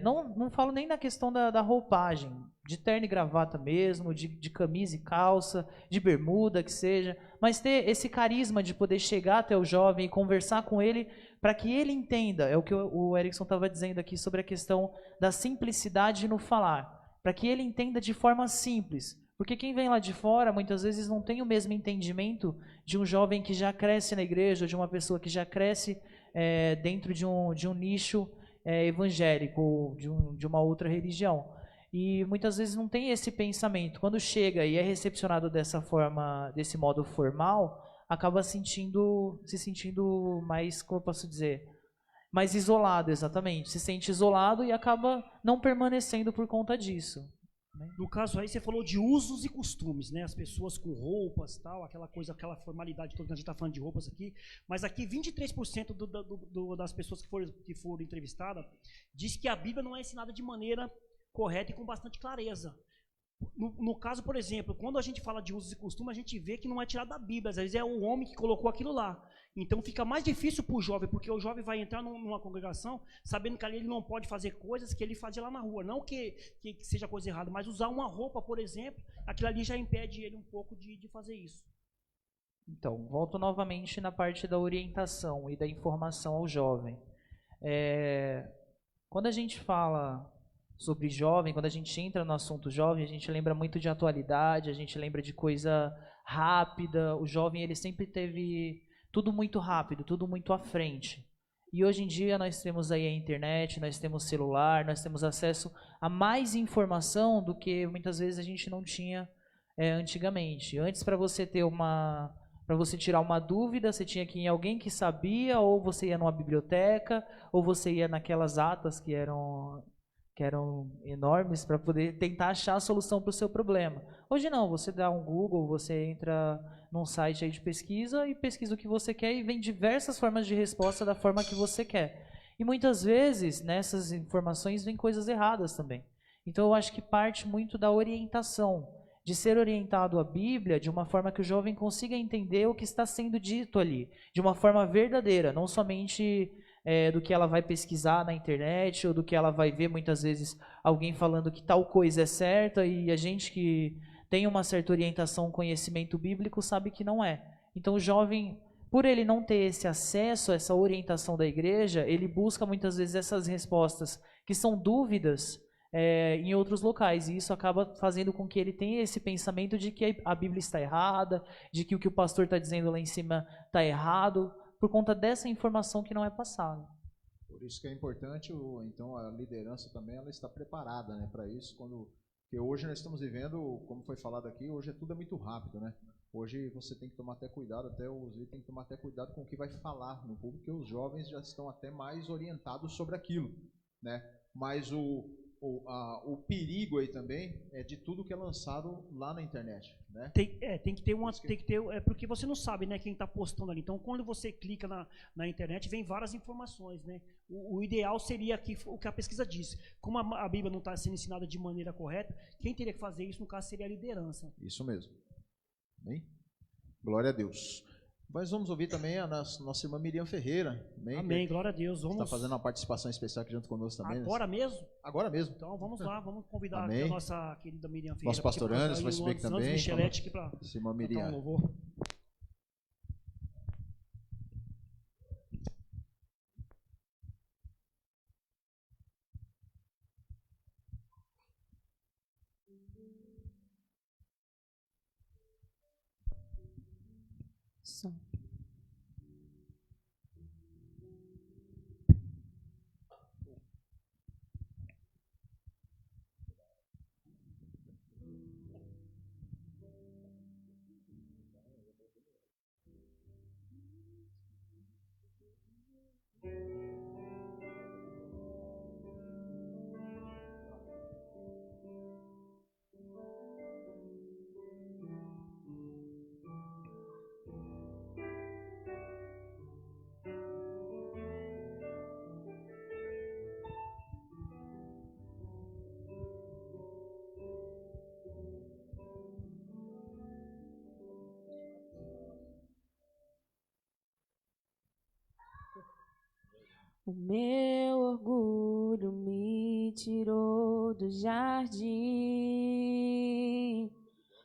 Não falo nem na questão da roupagem, de terno e gravata mesmo, de camisa e calça, de bermuda, que seja, mas ter esse carisma de poder chegar até o jovem e conversar com ele, para que ele entenda, é o que o Erickson estava dizendo aqui sobre a questão da simplicidade no falar, para que ele entenda de forma simples, porque quem vem lá de fora muitas vezes não tem o mesmo entendimento de um jovem que já cresce na igreja, ou de uma pessoa que já cresce dentro de um nicho evangélico, ou de uma outra religião. E muitas vezes não tem esse pensamento. Quando chega e é recepcionado dessa forma, desse modo formal, acaba se sentindo mais, como eu posso dizer, mais isolado, exatamente. Se sente isolado e acaba não permanecendo por conta disso. No caso aí, você falou de usos e costumes, né? As pessoas com roupas, tal, aquela coisa, aquela formalidade toda, a gente está falando de roupas aqui, mas aqui 23% das pessoas que foram entrevistadas diz que a Bíblia não é ensinada de maneira correta e com bastante clareza. No caso, por exemplo, quando a gente fala de usos e costumes, a gente vê que não é tirado da Bíblia, às vezes é o homem que colocou aquilo lá. Então fica mais difícil para o jovem, porque o jovem vai entrar numa congregação sabendo que ali ele não pode fazer coisas que ele fazia lá na rua. Não que seja coisa errada, mas usar uma roupa, por exemplo, aquilo ali já impede ele um pouco de fazer isso. Então, volto novamente na parte da orientação e da informação ao jovem. Quando a gente fala sobre jovem, quando a gente entra no assunto jovem, a gente lembra muito de atualidade, a gente lembra de coisa rápida. O jovem, ele sempre teve tudo muito rápido, tudo muito à frente. E hoje em dia nós temos aí a internet, nós temos celular, nós temos acesso a mais informação do que muitas vezes a gente não tinha antigamente. Antes, para você tirar uma dúvida, você tinha que ir em alguém que sabia, ou você ia numa biblioteca, ou você ia naquelas atas que eram enormes para poder tentar achar a solução para o seu problema. Hoje não, você dá um Google, você entra num site aí de pesquisa e pesquisa o que você quer e vem diversas formas de resposta da forma que você quer. E muitas vezes nessas informações vem coisas erradas também. Então eu acho que parte muito da orientação, de ser orientado à Bíblia de uma forma que o jovem consiga entender o que está sendo dito ali, de uma forma verdadeira, não somente do que ela vai pesquisar na internet ou do que ela vai ver muitas vezes alguém falando que tal coisa é certa e a gente que tem uma certa orientação, conhecimento bíblico, sabe que não é. Então o jovem, por ele não ter esse acesso, essa orientação da igreja, ele busca muitas vezes essas respostas que são dúvidas em outros locais, e isso acaba fazendo com que ele tenha esse pensamento de que a Bíblia está errada, de que o o pastor está dizendo lá em cima está errado, por conta dessa informação que não é passada. Por isso que é importante, então, a liderança também ela está preparada, né, para isso, porque hoje nós estamos vivendo, como foi falado aqui, hoje tudo é muito rápido, né? Hoje você tem que tomar até cuidado, até os líderes têm que tomar até cuidado com o que vai falar no público, porque os jovens já estão até mais orientados sobre aquilo, né? Mas o perigo aí também é de tudo que é lançado lá na internet, né? Tem que ter porque você não sabe, né, quem está postando ali. Então, quando você clica na internet, vem várias informações, né? O ideal seria o que a pesquisa diz. Como a Bíblia não está sendo ensinada de maneira correta, quem teria que fazer isso, no caso, seria a liderança. Isso mesmo. Amém? Glória a Deus. Mas vamos ouvir também a nossa irmã Miriam Ferreira. Amém, glória a Deus. Está fazendo uma participação especial aqui junto conosco também. Agora mesmo? Agora mesmo. Então vamos lá, vamos convidar Amém. a nossa querida Miriam Ferreira. Nosso pastor Anderson vai subir aqui também. Michelete aqui para irmã Miriam. um louvor. Som. O meu orgulho me tirou do jardim,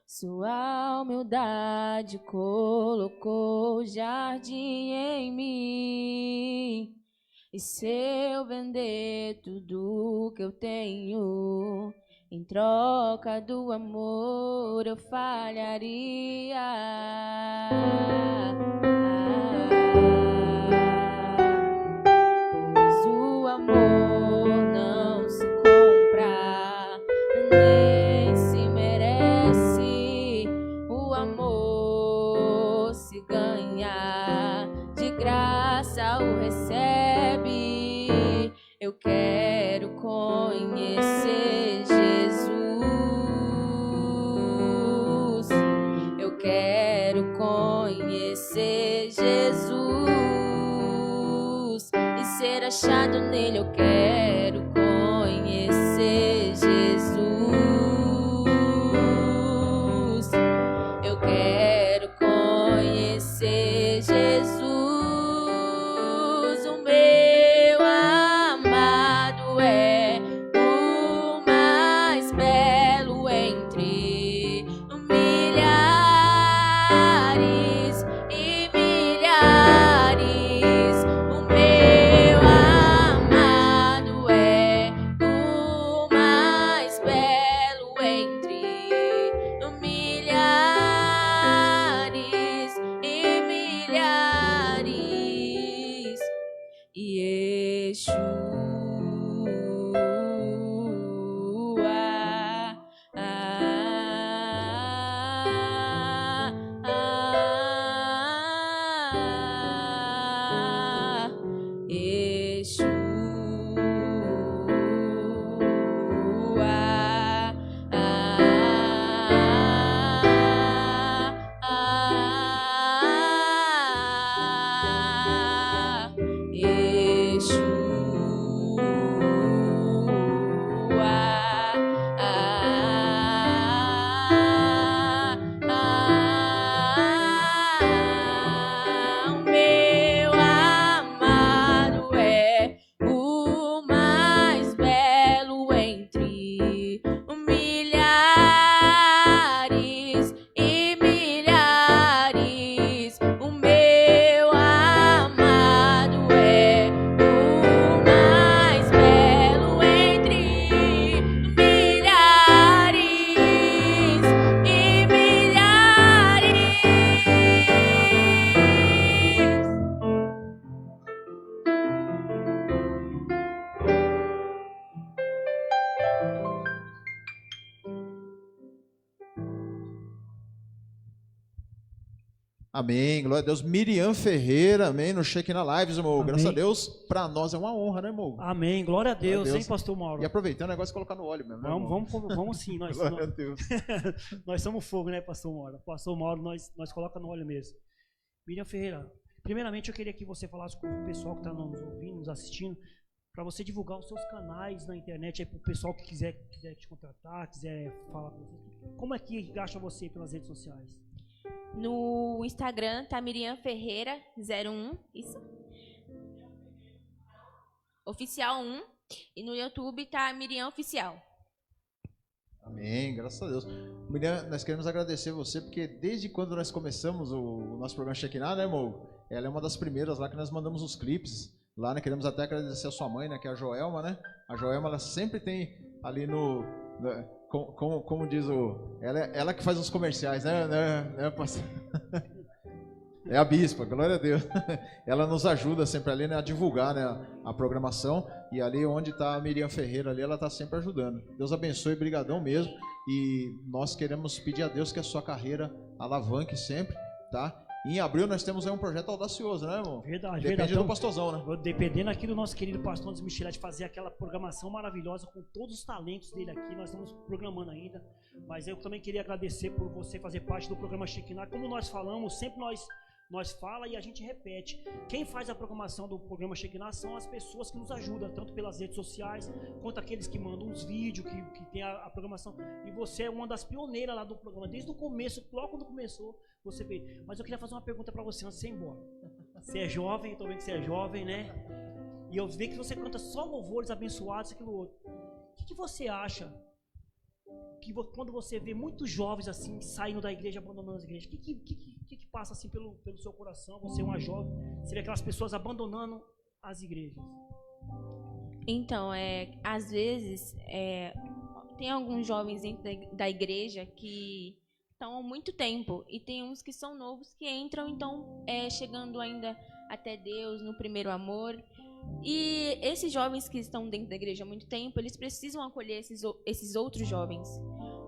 sua humildade colocou o jardim em mim. E se eu vender tudo que eu tenho, em troca do amor eu falharia. O amor não se compra, nem se merece. O amor se ganha, de graça o recebe. conhecer Jesus e ser achado nele. Eu quero conhecer Jesus. Eu quero conhecer Jesus. O meu amado é o mais belo entre milhares e milhares. O meu amado é o mais belo entre milhares e milhares. Yeshua, o meu amado é o mais belo entre milhares e milhares. O meu amado é o mais belo entre milhares e milhares. Amém, glória a Deus. Miriam Ferreira, amém, no Shekinah Lives, irmão. Amém. Graças a Deus, para nós é uma honra, né, irmão? Amém. Glória a Deus, Glória a Deus. hein, pastor Mauro? E aproveitando o negócio de colocar no óleo mesmo, né, irmão? Vamos sim. Nós, Glória a Deus. nós somos fogo, né, pastor Mauro? Pastor Mauro, nós colocamos no óleo mesmo. Miriam Ferreira, primeiramente eu queria que você falasse com o pessoal que está nos ouvindo, nos assistindo, para você divulgar os seus canais na internet, aí para o pessoal que quiser te contratar, quiser falar com você. Como é que acha você pelas redes sociais? No Instagram tá Miriam Ferreira 01, isso? Oficial 1. E no YouTube tá Miriam Oficial. Amém, graças a Deus. Miriam, nós queremos agradecer você, porque desde quando nós começamos o nosso programa Shekinah, né, irmão? Ela é uma das primeiras lá que nós mandamos os clipes. Lá, né, queremos até agradecer a sua mãe, né, que é a Joelma, né? A Joelma, ela sempre tem ali como diz ela que faz os comerciais, né pastor? É a bispa, glória a Deus. Ela nos ajuda sempre ali, né, a divulgar, né, a programação. E ali onde está a Miriam Ferreira ali, ela está sempre ajudando. Deus abençoe, brigadão mesmo. E nós queremos pedir a Deus que a sua carreira alavanque sempre, tá? E em abril nós temos aí um projeto audacioso, né, irmão? Verdade, Depende verdade. do pastorzão, né? Dependendo aqui do nosso querido pastor Anderson Michelet fazer aquela programação maravilhosa com todos os talentos dele aqui, nós estamos programando ainda. Mas eu também queria agradecer por você fazer parte do programa Shekinah. Como nós falamos, sempre nós fala e a gente repete. Quem faz a programação do programa Shekinah são as pessoas que nos ajudam, tanto pelas redes sociais, quanto aqueles que mandam os vídeos, que tem a programação. E você é uma das pioneiras lá do programa, desde o começo, logo quando começou, você veio. Mas eu queria fazer uma pergunta para você antes de você ir embora. Você é jovem, eu tô vendo que você é jovem, né? E eu vejo que você canta só louvores abençoados, aquilo outro. O que você acha que quando você vê muitos jovens assim saindo da igreja, abandonando as igrejas, o que passa assim pelo seu coração? Você é uma jovem, você vê aquelas pessoas abandonando as igrejas. Então, às vezes, tem alguns jovens dentro da igreja que estão há muito tempo, e tem uns que são novos que entram, então, chegando ainda até Deus, no primeiro amor. E esses jovens que estão dentro da igreja há muito tempo, eles precisam acolher esses outros jovens,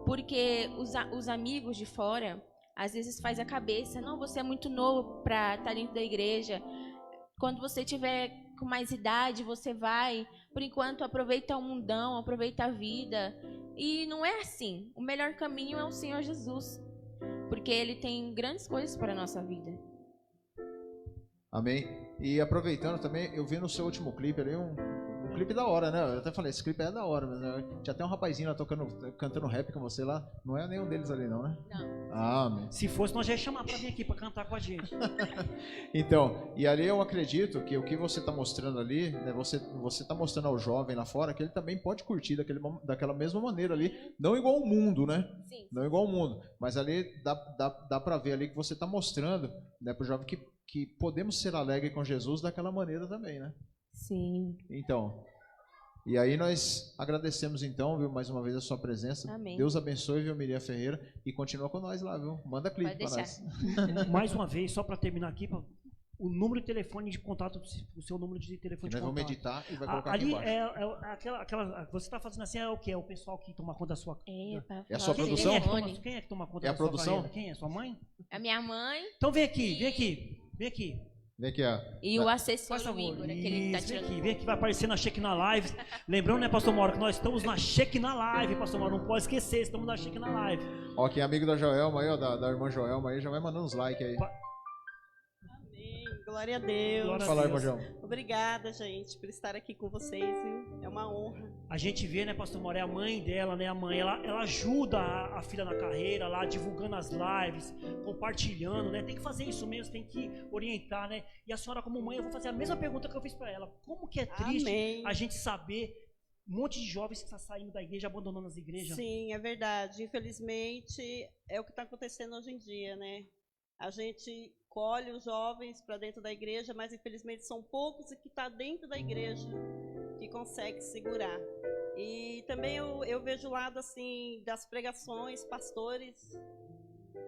porque os amigos de fora, às vezes faz a cabeça, não, você é muito novo para estar dentro da igreja, quando você tiver com mais idade, você vai, por enquanto aproveita o mundão, aproveita a vida. E não é assim. O melhor caminho é o Senhor Jesus, porque Ele tem grandes coisas para a nossa vida. Amém? E aproveitando também, eu vi no seu último clipe ali um clipe da hora, né? Eu até falei, esse clipe é da hora, mas tinha até um rapazinho lá cantando rap com você lá. Não é nenhum deles ali não, né? Não. Ah, amém. Se fosse, nós já ia chamar pra vir aqui pra cantar com a gente. Então, e ali eu acredito que o que você está mostrando ali, né, você está mostrando ao jovem lá fora que ele também pode curtir daquela mesma maneira ali, não igual ao mundo, né? Sim. Não igual ao mundo, mas ali dá para ver ali que você está mostrando, né, para o jovem que podemos ser alegres com Jesus daquela maneira também, né? Sim. Então, e aí nós agradecemos então, viu, mais uma vez a sua presença. Amém. Deus abençoe, viu, Miriam Ferreira, e continua com nós lá, viu? Manda clipe Pode para deixar. nós. Mais uma vez, só pra terminar aqui, o número de telefone de contato, o seu número de telefone Que de nós vamos contato. editar e vai colocar aqui Ali embaixo. aquela você está fazendo assim, é o que? É o pessoal que toma conta da sua É a sua produção? Quem é que toma conta É a da sua produção? carreira? Quem é? Sua mãe? A minha mãe Então vem aqui, vem aqui, vem aqui. Vem aqui, ó. e o assessor, Faz o favor. Igor, aquele que tá Isso, tirando. vem aqui, vai aparecer na Shekinah Live. Lembrando, né, Pastor Mauro, que nós estamos na Shekinah Live, Pastor Mauro, não pode esquecer, estamos na Shekinah Live. Ó, quem é amigo da Joelma aí, ó, da irmã Joelma aí, já vai mandando uns likes aí. Amém. Glória a Deus. Glória a Fala aí, Deus. irmã Joelma. Obrigada, gente, por estar aqui com vocês, viu? É uma honra. A gente vê, né, Pastor Mauro, é a mãe dela, né, a mãe, ela ajuda a filha na carreira lá, divulgando as lives, compartilhando, né, tem que fazer isso mesmo, tem que orientar, né, e a senhora como mãe, eu vou fazer a mesma pergunta que eu fiz para ela, como que é triste Amém. a gente saber um monte de jovens que está saindo da igreja, abandonando as igrejas? Sim, é verdade. Infelizmente, é o que está acontecendo hoje em dia, né? A gente colhe os jovens para dentro da igreja, mas infelizmente são poucos que estão dentro da igreja que consegue segurar. E também eu vejo o lado assim das pregações, pastores,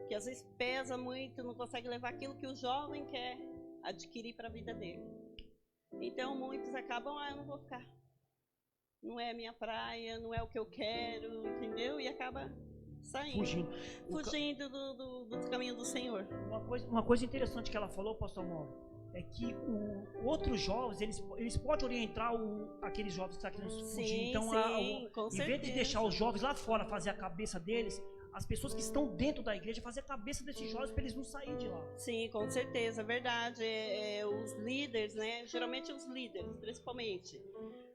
que às vezes pesa muito, não consegue levar aquilo que o jovem quer adquirir para a vida dele. Então muitos acabam, eu não vou ficar. Não é a minha praia, não é o que eu quero, entendeu? E acaba saindo, fugindo do caminho do Senhor. Uma coisa interessante que ela falou, Pastor Mauro, é que outros jovens, eles podem orientar aqueles jovens que estão querendo fugir. Sim, Então, com em vez de deixar os jovens lá fora fazer a cabeça deles, as pessoas que estão dentro da igreja fazer a cabeça desses jovens para eles não saírem de lá. Sim, com certeza, é verdade. Os líderes, né? Geralmente os líderes, principalmente.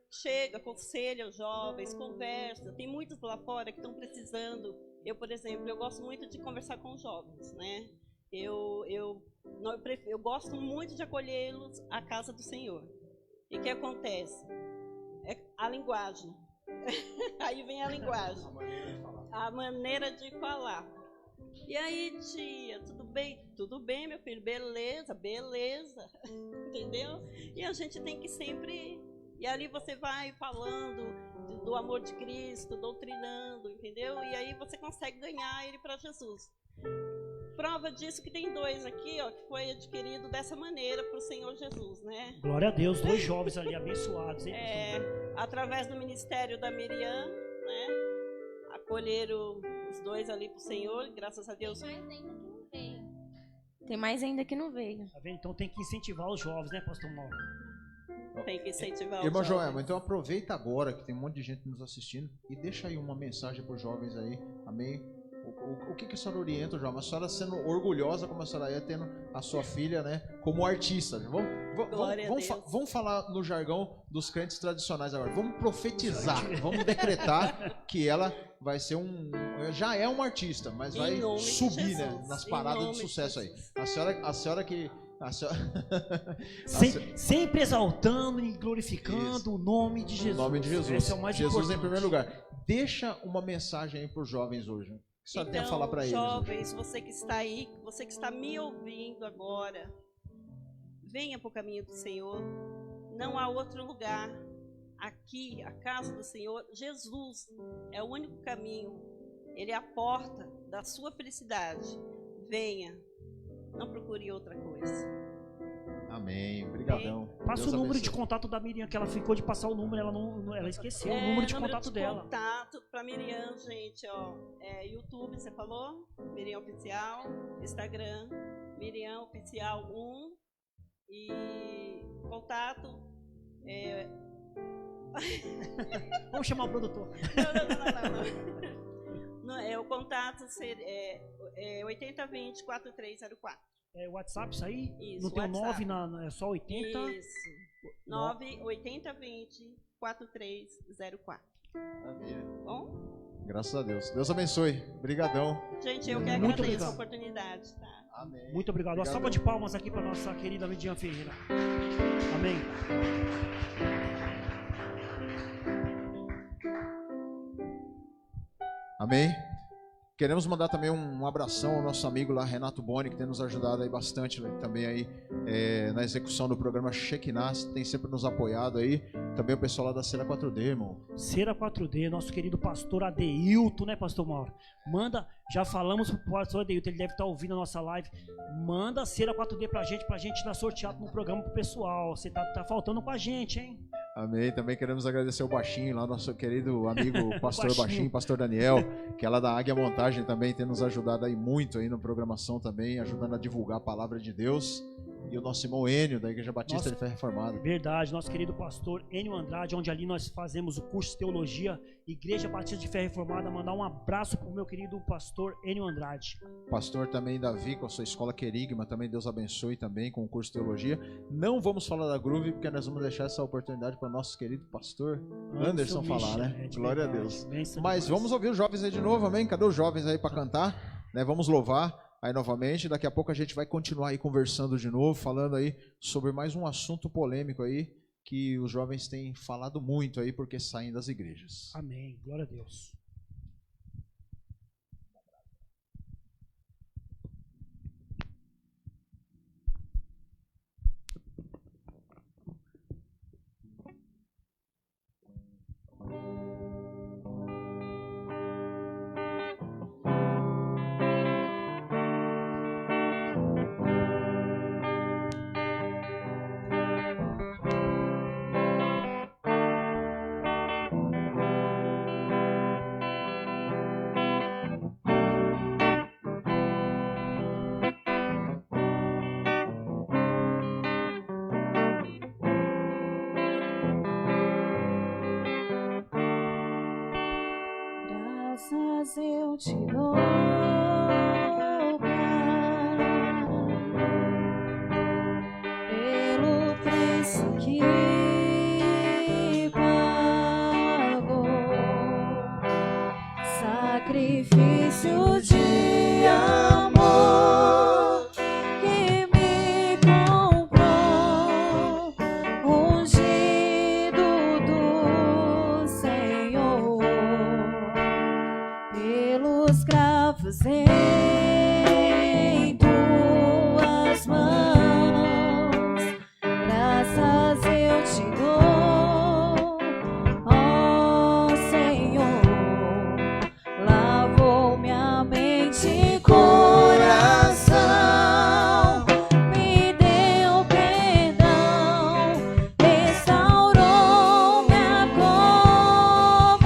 Chega, aconselha os jovens, conversa. Tem muitos lá fora que estão precisando. Eu, por exemplo, eu gosto muito de conversar com os jovens, né? Eu gosto muito de acolhê-los à casa do Senhor. E o que acontece? É a linguagem. Aí vem a linguagem. A maneira de falar. E aí, tia, tudo bem? Tudo bem, meu filho? Beleza, beleza. Entendeu? E a gente tem que sempre... E ali você vai falando do amor de Cristo, doutrinando, entendeu? E aí você consegue ganhar ele para Jesus. Prova disso que tem 2 aqui, ó, que foi adquirido dessa maneira para o Senhor Jesus, né? Glória a Deus, 2 jovens ali abençoados, hein? Através do ministério da Miriam, né? Acolheram os 2 ali para o Senhor, graças a Deus. Tem mais ainda que não veio. Tá vendo? Então tem que incentivar os jovens, né, Pastor Mauro? Tem que incentivar os Irmã jovens. Joelma, então aproveita agora que tem um monte de gente nos assistindo e deixa aí uma mensagem para os jovens aí, amém? O que a senhora orienta, Joelma? A senhora sendo orgulhosa como a senhora é, tendo a sua filha, né, como artista. Vamos falar no jargão dos crentes tradicionais agora. Vamos profetizar, vamos decretar que ela vai ser já é uma artista, mas vai subir, né, nas paradas de sucesso aí. A senhora que... Sempre exaltando e glorificando Isso. o nome de Jesus. O nome de Jesus. Esse é o mais Jesus importante. em primeiro lugar. Deixa uma mensagem aí para os jovens hoje. O que a senhora tem a falar para eles? Jovens, você que está aí, você que está me ouvindo agora, venha para o caminho do Senhor. Não há outro lugar. Aqui, a casa do Senhor, Jesus é o único caminho. Ele é a porta da sua felicidade. Venha. Não procure outra coisa. Amém. Obrigadão. Passa Deus o número de abençoe. contato da Miriam, que ela ficou de passar o número, ela esqueceu o número de contato dela. Contato para Miriam, gente, ó. YouTube, você falou? Miriam Oficial. Instagram, Miriam Oficial 1. E contato. Vamos chamar o produtor. Não. O contato é 8020-4304. É o WhatsApp isso aí? Isso, Não tem o WhatsApp. 9, é só 80? Isso. 98020-4304. Maravilha. Bom? Graças a Deus. Deus abençoe. Obrigadão. Gente, eu que Muito agradeço obrigado. a oportunidade, tá? Amém. Muito obrigado. Uma salva de palmas aqui para nossa querida Lidiane Ferreira. Amém. Amém. Queremos mandar também um abração ao nosso amigo lá, Renato Boni, que tem nos ajudado aí bastante também aí na execução do programa Shekinah, tem sempre nos apoiado aí. Também o pessoal lá da Cera 4D, irmão. Cera 4D, nosso querido pastor Adeilton, né, pastor Mauro? Manda, já falamos pro pastor Adeilton, ele deve estar ouvindo a nossa live. Manda a Cera 4D pra gente dar sorteado no programa pro pessoal. Você tá faltando com a gente, hein? Amém. Também queremos agradecer o Baixinho lá, nosso querido amigo pastor Baixinho. Baixinho, pastor Daniel, que é lá da Águia Montagem também, tem nos ajudado aí muito aí na programação também, ajudando a divulgar a palavra de Deus. E o nosso irmão Enio, da Igreja Batista de Fé Reformada. Verdade, nosso querido pastor Enio Andrade, onde ali nós fazemos o curso de teologia, Igreja Batista de Fé Reformada. Mandar um abraço pro meu querido pastor Enio Andrade. Pastor também Davi, com a sua escola Querigma, também Deus abençoe também com o curso de teologia. Não vamos falar da Groove, porque nós vamos deixar essa oportunidade para o nosso querido pastor Anderson falar, né? Glória a Deus. Mas vamos ouvir os jovens aí de novo, amém? Cadê os jovens aí para cantar? Né? Vamos louvar aí novamente. Daqui a pouco a gente vai continuar aí conversando de novo, falando aí sobre mais um assunto polêmico aí, que os jovens têm falado muito aí, porque saem das igrejas. Amém. Glória a Deus. Graças eu te dou, pelo preço que pagou, sacrifício de amor que me comprou, ungido do Senhor, pelos cravos em tuas mãos, graças eu te dou, ó Senhor, lavou minha mente e coração, me deu perdão, restaurou minha comunhão.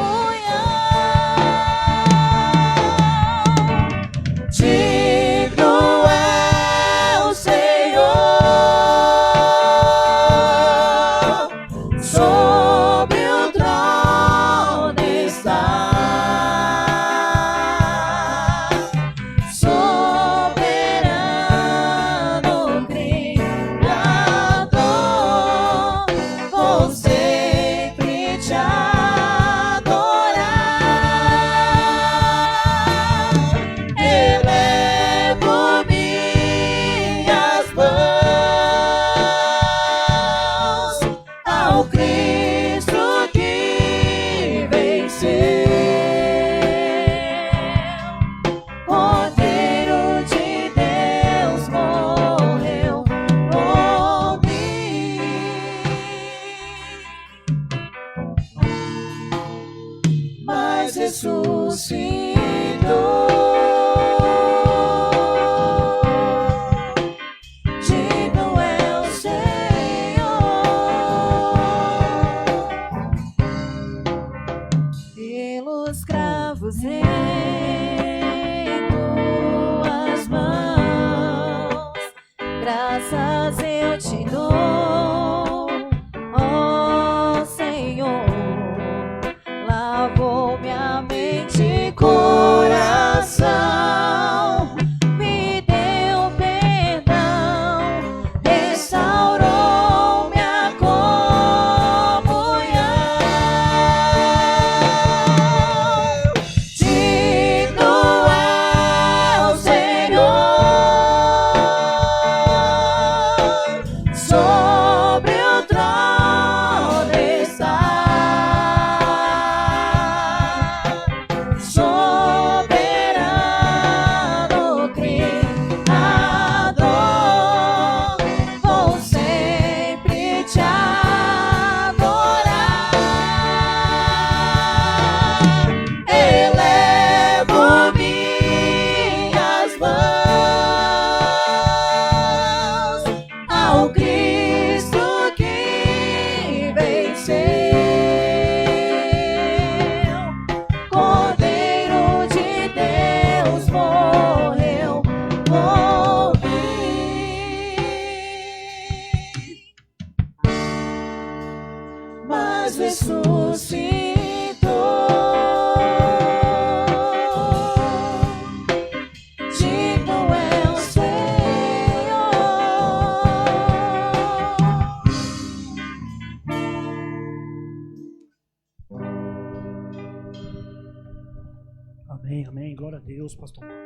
Deus, pastor Mauro.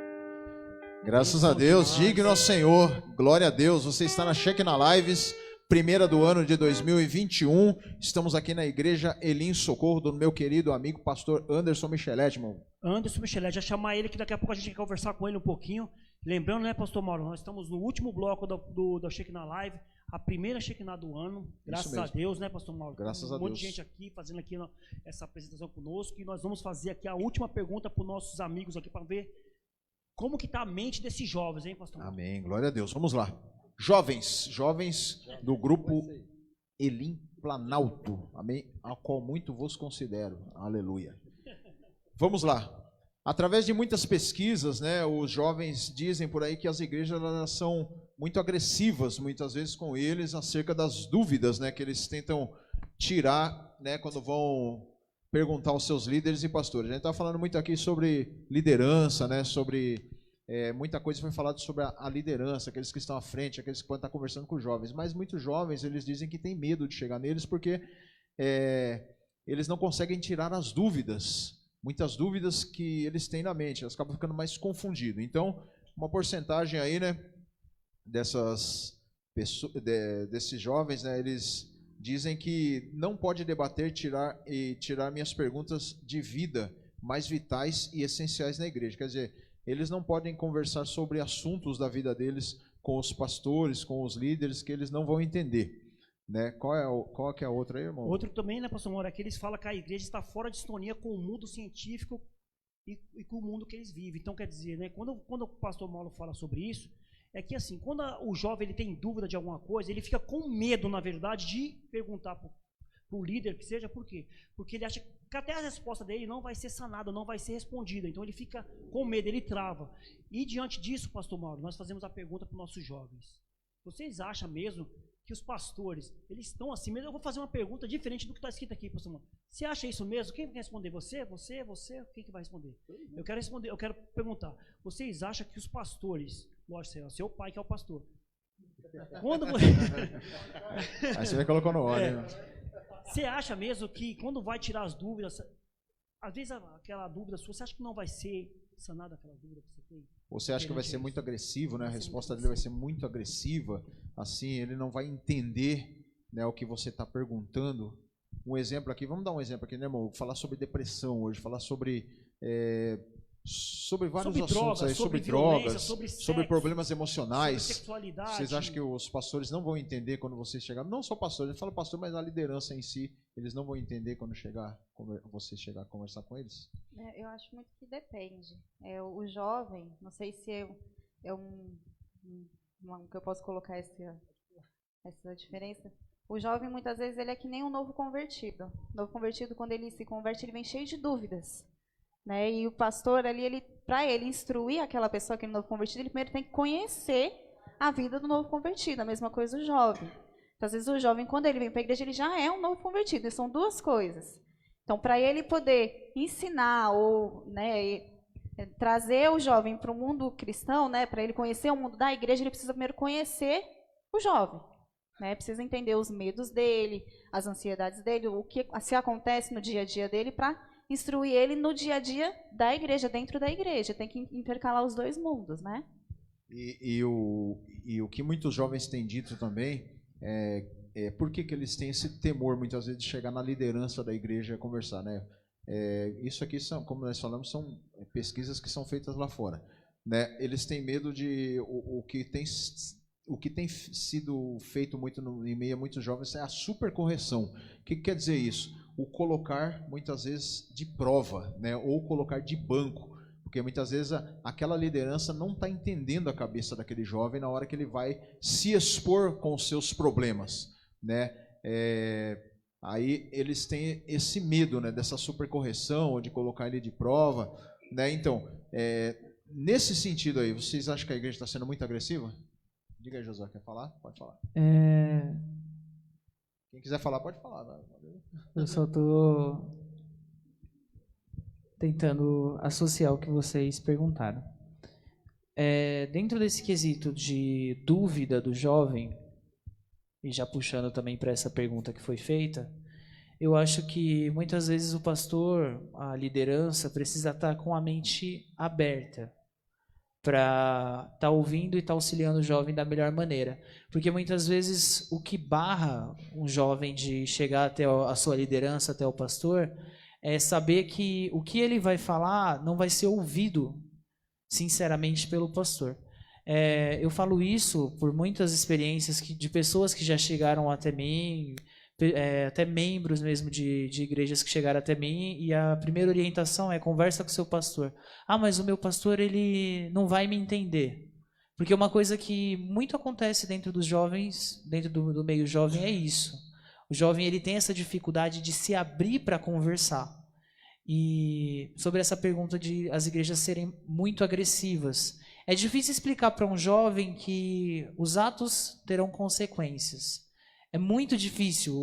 Graças a Deus, digno ao Senhor, glória a Deus. Você está na Shekinah Lives, primeira do ano de 2021. Estamos aqui na igreja Elim Socorro do meu querido amigo pastor Anderson Micheletti, irmão. Anderson Micheletti, já chamar ele que daqui a pouco a gente quer conversar com ele um pouquinho. Lembrando, né, pastor Mauro, nós estamos no último bloco da Shekinah Live, a primeira Shekinah do ano, graças a Deus, né, pastor Mauro? Graças a Deus. Um monte de gente aqui fazendo aqui essa apresentação conosco, e nós vamos fazer aqui a última pergunta para os nossos amigos aqui, para ver como que está a mente desses jovens, hein, pastor Mauro? Amém, glória a Deus. Vamos lá. Jovens do grupo Elim Planalto, amém, a qual muito vos considero, aleluia. Vamos lá. Através de muitas pesquisas, né, os jovens dizem por aí que as igrejas elas são muito agressivas, muitas vezes com eles, acerca das dúvidas, né, que eles tentam tirar, né, quando vão perguntar aos seus líderes e pastores. A gente está falando muito aqui sobre liderança, né, sobre muita coisa foi falada sobre a liderança, aqueles que estão à frente, aqueles que podem estar conversando com os jovens, mas muitos jovens, eles dizem que têm medo de chegar neles porque eles não conseguem tirar as dúvidas, muitas dúvidas que eles têm na mente, elas acabam ficando mais confundidos. Então, uma porcentagem aí, né, desses jovens, né, eles dizem que não pode debater, tirar minhas perguntas de vida mais vitais e essenciais na igreja. Quer dizer, eles não podem conversar sobre assuntos da vida deles com os pastores, com os líderes, que eles não vão entender. Né? Qual que é a outra aí, irmão? Outro também, né, pastor Mauro, é que eles falam que a igreja está fora de sintonia com o mundo científico e com o mundo que eles vivem. Então, quer dizer, né, quando o pastor Mauro fala sobre isso, é que assim, quando o jovem ele tem dúvida de alguma coisa, ele fica com medo, na verdade, de perguntar para o líder que seja, por quê? Porque ele acha que até a resposta dele não vai ser sanada, não vai ser respondida. Então, ele fica com medo, ele trava. E diante disso, pastor Mauro, nós fazemos a pergunta para os nossos jovens. Vocês acham mesmo que os pastores, eles estão assim mesmo? Eu vou fazer uma pergunta diferente do que está escrito aqui, pastor Mauro. Você acha isso mesmo? Quem vai responder? Você? Quem que vai responder? Eu quero perguntar. Vocês acham que os pastores, lógico, é o seu pai que é o pastor. Quando você... Aí você me colocou no óleo. Você acha mesmo que quando vai tirar as dúvidas, às vezes aquela dúvida sua, você acha que não vai ser sanada aquela dúvida que você tem? Ou você acha que vai ser muito agressivo, né? A resposta dele vai ser muito agressiva, assim, ele não vai entender, né, o que você está perguntando. Um exemplo aqui, vamos dar um exemplo aqui, né, irmão? Falar sobre depressão hoje, falar sobre vários assuntos drogas, aí, sobre drogas, sobre problemas emocionais. Sobre sexualidade. Vocês acham que os pastores não vão entender quando vocês chegarem? Não só pastores, eu falo pastor, mas a liderança em si, eles não vão entender quando você chegar a conversar com eles? Eu acho muito que depende. O jovem, não sei se que eu posso colocar essa diferença. O jovem, muitas vezes, ele é que nem um novo convertido. O novo convertido, quando ele se converte, ele vem cheio de dúvidas. Né? E o pastor ali, para ele instruir aquela pessoa, aquele novo convertido, ele primeiro tem que conhecer a vida do novo convertido. A mesma coisa o jovem. Então, às vezes o jovem, quando ele vem para a igreja, ele já é um novo convertido. E são duas coisas. Então, para ele poder ensinar ou, né, trazer o jovem para o mundo cristão, né, para ele conhecer o mundo da igreja, ele precisa primeiro conhecer o jovem. Né? Precisa entender os medos dele, as ansiedades dele, o que se acontece no dia a dia dele, para instruir ele no dia a dia da igreja, dentro da igreja. Tem que intercalar os dois mundos, né? E o que muitos jovens têm dito também por que eles têm esse temor, muitas vezes, de chegar na liderança da igreja e conversar, né? Isso aqui, como nós falamos, são pesquisas que são feitas lá fora. Né? Eles têm medo de... O que tem sido feito muito em meio a muitos jovens é a supercorreção. O que quer dizer isso? O colocar, muitas vezes, de prova, né? Ou colocar de banco. Porque muitas vezes aquela liderança não está entendendo a cabeça daquele jovem na hora que ele vai se expor com os seus problemas. Né? Aí eles têm esse medo, né, dessa supercorreção, ou de colocar ele de prova. Né? Então, nesse sentido aí, vocês acham que a igreja está sendo muito agressiva? Diga aí, Josué, quer falar? Pode falar. Quem quiser falar, pode falar. Né? Eu só estou tentando associar o que vocês perguntaram. Dentro desse quesito de dúvida do jovem, e já puxando também para essa pergunta que foi feita, eu acho que muitas vezes o pastor, a liderança, precisa estar com a mente aberta para estar ouvindo e estar auxiliando o jovem da melhor maneira. Porque muitas vezes o que barra um jovem de chegar até a sua liderança, até o pastor, é saber que o que ele vai falar não vai ser ouvido sinceramente pelo pastor. Eu falo isso por muitas experiências de pessoas que já chegaram até mim, até membros mesmo de igrejas que chegaram até mim, e a primeira orientação é: conversa com o seu pastor. Ah, mas o meu pastor, ele não vai me entender. Porque uma coisa que muito acontece dentro dos jovens, dentro do meio jovem, é isso. O jovem, ele tem essa dificuldade de se abrir para conversar. E sobre essa pergunta de as igrejas serem muito agressivas, é difícil explicar para um jovem que os atos terão consequências. É muito difícil.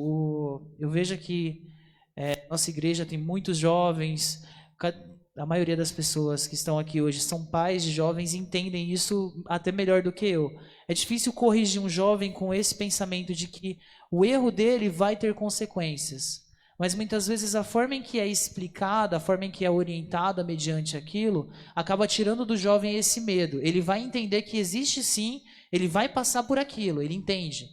Eu vejo que nossa igreja tem muitos jovens, a maioria das pessoas que estão aqui hoje são pais de jovens e entendem isso até melhor do que eu. É difícil corrigir um jovem com esse pensamento de que o erro dele vai ter consequências. Mas muitas vezes a forma em que é explicada, a forma em que é orientada mediante aquilo, acaba tirando do jovem esse medo. Ele vai entender que existe sim, ele vai passar por aquilo, ele entende.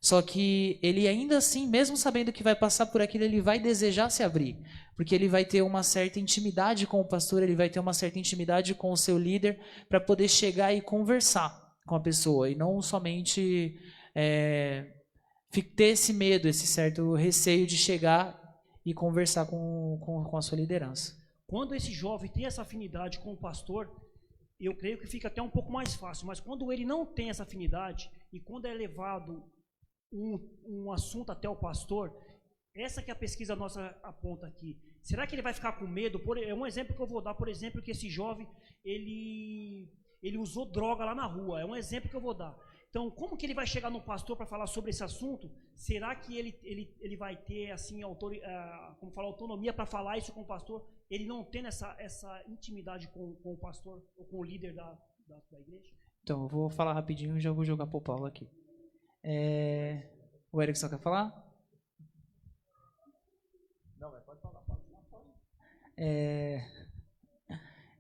Só que ele ainda assim, mesmo sabendo que vai passar por aquilo, ele vai desejar se abrir. Porque ele vai ter uma certa intimidade com o pastor, ele vai ter uma certa intimidade com o seu líder para poder chegar e conversar com a pessoa. E não somente ter esse medo, esse certo receio de chegar e conversar com a sua liderança. Quando esse jovem tem essa afinidade com o pastor, eu creio que fica até um pouco mais fácil. Mas quando ele não tem essa afinidade e quando é levado um assunto até o pastor, essa que a pesquisa nossa aponta aqui. Será que ele vai ficar com medo? É um exemplo que eu vou dar, por exemplo, que esse jovem, ele usou droga lá na rua. É um exemplo que eu vou dar. Então, como que ele vai chegar no pastor para falar sobre esse assunto? Será que ele vai ter assim, autonomia para falar isso com o pastor? Ele não tendo essa intimidade com o pastor ou com o líder da igreja? Então, eu vou falar rapidinho e já vou jogar para o Paulo aqui. O Erickson quer falar? Não, pode falar.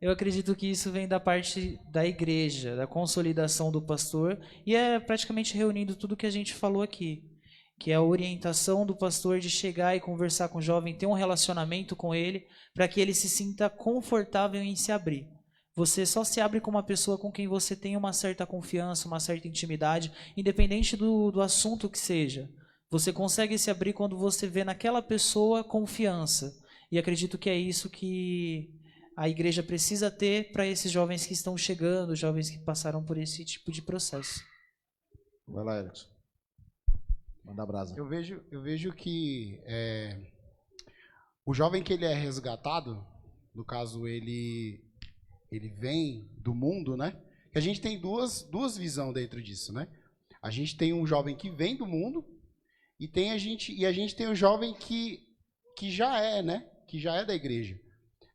Eu acredito que isso vem da parte da igreja, da consolidação do pastor, e é praticamente reunindo tudo que a gente falou aqui, que é a orientação do pastor de chegar e conversar com o jovem, ter um relacionamento com ele, para que ele se sinta confortável em se abrir. Você só se abre com uma pessoa com quem você tem uma certa confiança, uma certa intimidade, independente do assunto que seja. Você consegue se abrir quando você vê naquela pessoa confiança. E acredito que é isso que a igreja precisa ter para esses jovens que estão chegando, jovens que passaram por esse tipo de processo. Vai lá, Erickson. Manda brasa. Eu vejo que o jovem que ele é resgatado, no caso ele vem do mundo, né? Que a gente tem duas visões dentro disso, né? A gente tem um jovem que vem do mundo e a gente tem um jovem que já é, né? Que já é da igreja,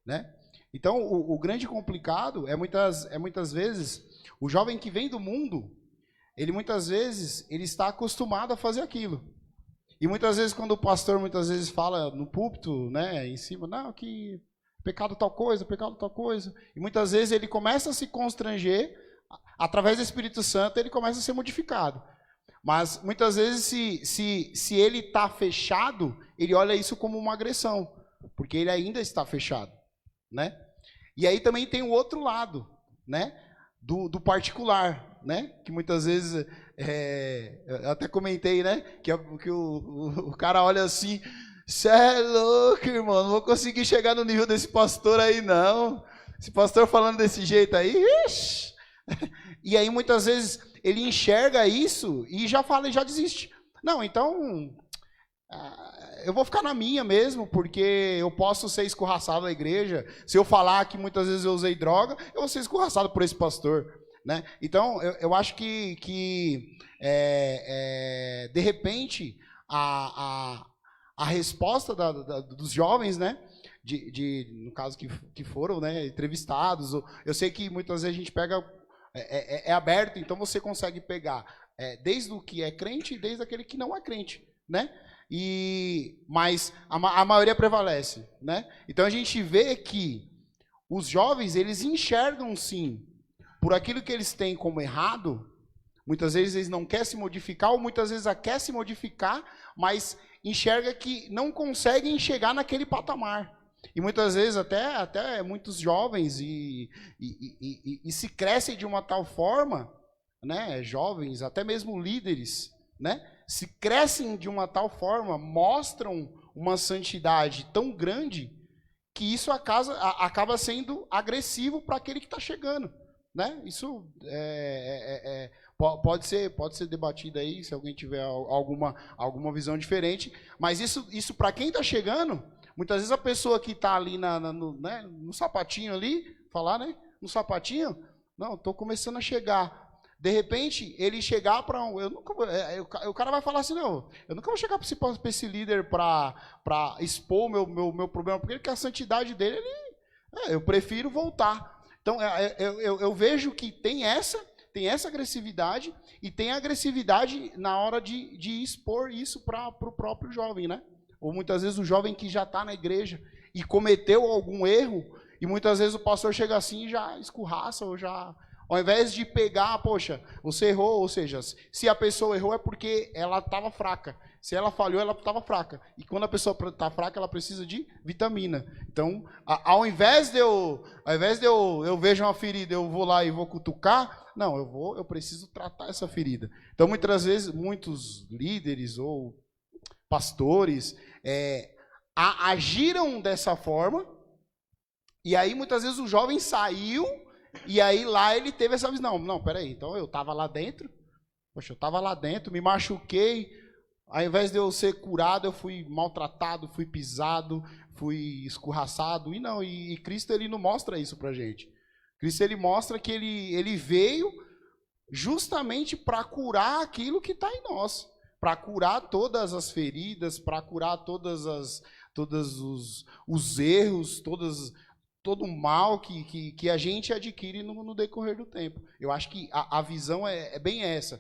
né? Então, o grande complicado é muitas vezes o jovem que vem do mundo, ele muitas vezes ele está acostumado a fazer aquilo. E muitas vezes quando o pastor fala no púlpito, né, em cima, não, que pecado tal coisa, e muitas vezes ele começa a se constranger, através do Espírito Santo ele começa a ser modificado. Mas muitas vezes se ele está fechado, ele olha isso como uma agressão, porque ele ainda está fechado, né? E aí também tem o outro lado, né? Do particular, né? Que muitas vezes, eu até comentei, né? Que o cara olha assim, cê é louco, irmão, não vou conseguir chegar no nível desse pastor aí, não. Esse pastor falando desse jeito aí, ixi. E aí muitas vezes ele enxerga isso e já fala e já desiste. Não, então eu vou ficar na minha mesmo, porque eu posso ser escorraçado da igreja. Se eu falar que muitas vezes eu usei droga, eu vou ser escorraçado por esse pastor, né? Então eu acho que de repente a resposta dos jovens, né? No caso que foram, né, entrevistados, eu sei que muitas vezes a gente pega, é aberto, então você consegue pegar desde o que é crente e desde aquele que não é crente, né? Mas a maioria prevalece, né? Então a gente vê que os jovens, eles enxergam sim, por aquilo que eles têm como errado. Muitas vezes eles não querem se modificar, ou muitas vezes quer se modificar, mas enxerga que não conseguem chegar naquele patamar. E muitas vezes até muitos jovens e se crescem de uma tal forma, né? Jovens, até mesmo líderes, né? Se crescem de uma tal forma, mostram uma santidade tão grande que isso acaba sendo agressivo para aquele que está chegando, né? Isso pode ser debatido aí, se alguém tiver alguma visão diferente, mas isso para quem está chegando, muitas vezes a pessoa que está ali no sapatinho ali, falar, né? No sapatinho, não, estou começando a chegar. De repente, ele chegar para o cara vai falar assim, não, eu nunca vou chegar para esse líder para expor meu problema, porque a santidade dele, eu prefiro voltar. Então, eu vejo que tem essa agressividade, e tem agressividade na hora de expor isso para o próprio jovem, né? Ou muitas vezes o jovem que já está na igreja e cometeu algum erro, e muitas vezes o pastor chega assim e já escorraça, ou já... Ao invés de pegar, poxa, você errou, ou seja, se a pessoa errou é porque ela estava fraca. Se ela falhou, ela estava fraca. E quando a pessoa está fraca, ela precisa de vitamina. Então, ao invés de eu vejo uma ferida, eu vou lá e vou cutucar, não, eu preciso tratar essa ferida. Então, muitas vezes, muitos líderes ou pastores agiram dessa forma, e aí muitas vezes o jovem saiu. E aí lá ele teve essa visão, não, peraí, então eu estava lá dentro, poxa, eu estava lá dentro, me machuquei, ao invés de eu ser curado, eu fui maltratado, fui pisado, fui escorraçado, e Cristo, ele não mostra isso pra gente. Cristo, ele mostra que ele veio justamente para curar aquilo que está em nós, para curar todas as feridas, para curar todos os erros, todo o mal que a gente adquire no decorrer do tempo. Eu acho que a visão é bem essa.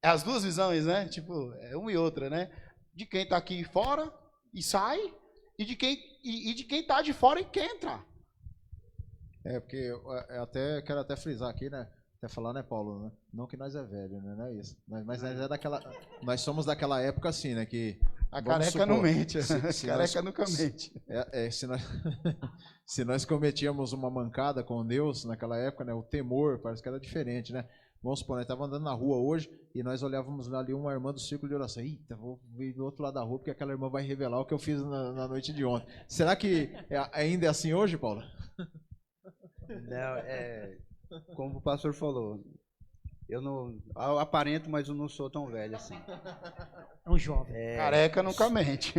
É as duas visões, né? Tipo, é uma e outra, né? De quem está aqui fora e sai, e de quem está de fora e quer entrar. Porque eu quero até frisar aqui, né? Até falar, né, Paulo? Né? Não que nós é velho, né? Não é isso. Mas nós somos daquela época assim, né? Que a careca não mente. Careca nunca mente. Se nós cometíamos uma mancada com Deus naquela época, né? O temor parece que era diferente, né? Vamos supor, nós estávamos andando na rua hoje e nós olhávamos ali uma irmã do círculo de oração. Eita, vou vir do outro lado da rua porque aquela irmã vai revelar o que eu fiz na noite de ontem. Será que ainda é assim hoje, Paulo? Não, como o pastor falou, eu aparento, mas eu não sou tão velho assim. É um jovem. Careca nunca mente.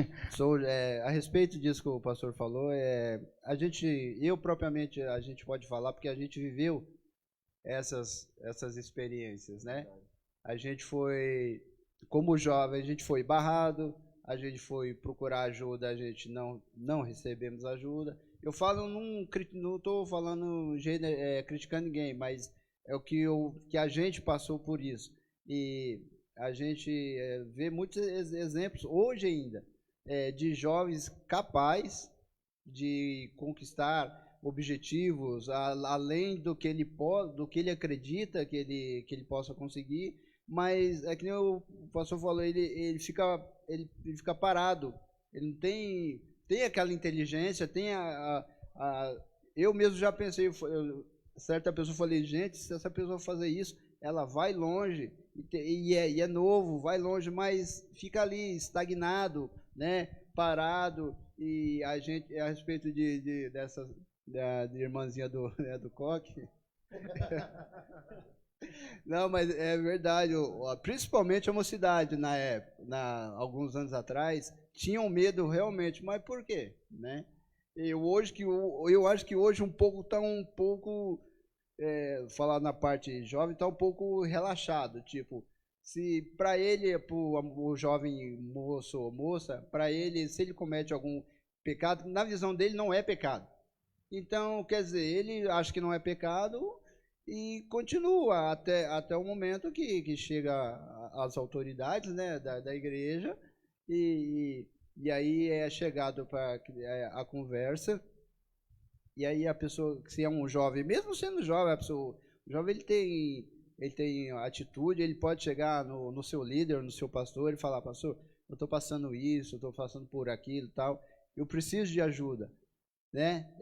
A respeito disso que o pastor falou, a gente pode falar porque a gente viveu essas experiências, né? A gente foi, como jovem, a gente foi barrado, a gente foi procurar ajuda, a gente não recebemos ajuda. Eu falo, não estou falando criticando ninguém, mas é o que a gente passou por isso. E a gente vê muitos exemplos, hoje ainda, de jovens capazes de conquistar objetivos além do que ele acredita que ele possa conseguir, mas é que nem o pastor falou, ele fica parado, ele não tem aquela inteligência, eu mesmo já pensei, certa pessoa, falei, gente, se essa pessoa fazer isso, ela vai longe, e é novo, vai longe, mas fica ali estagnado, né, parado, e a gente, a respeito da irmãzinha do Coque, não, mas é verdade, principalmente a mocidade na época, alguns anos atrás, tinham medo realmente, mas por quê, né? Eu acho que hoje falar na parte jovem, está um pouco relaxado, tipo, se para ele, o jovem moço ou moça, para ele, se ele comete algum pecado, na visão dele não é pecado. Então, quer dizer, ele acha que não é pecado e continua até o momento que chega às autoridades, né, da igreja, E aí é chegado para a conversa, e aí a pessoa, se é um jovem, mesmo sendo jovem, o jovem ele tem atitude, ele pode chegar no seu líder, no seu pastor e falar: pastor, eu estou passando isso, eu estou passando por aquilo e tal, eu preciso de ajuda, né?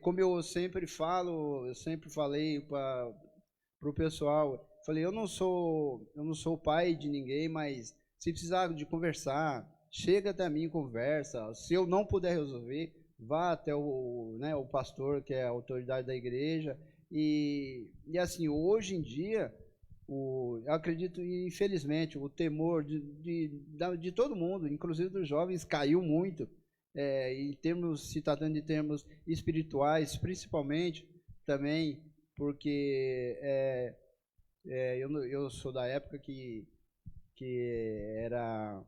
Como eu sempre falo, eu sempre falei para o pessoal, falei, eu não sou o pai de ninguém, mas se precisar de conversar, chega até mim e conversa. Se eu não puder resolver, vá até o pastor, que é a autoridade da igreja. E assim, hoje em dia, eu acredito, infelizmente, o temor de todo mundo, inclusive dos jovens, caiu muito, se tratando de termos espirituais, principalmente, também, porque eu sou da época que era,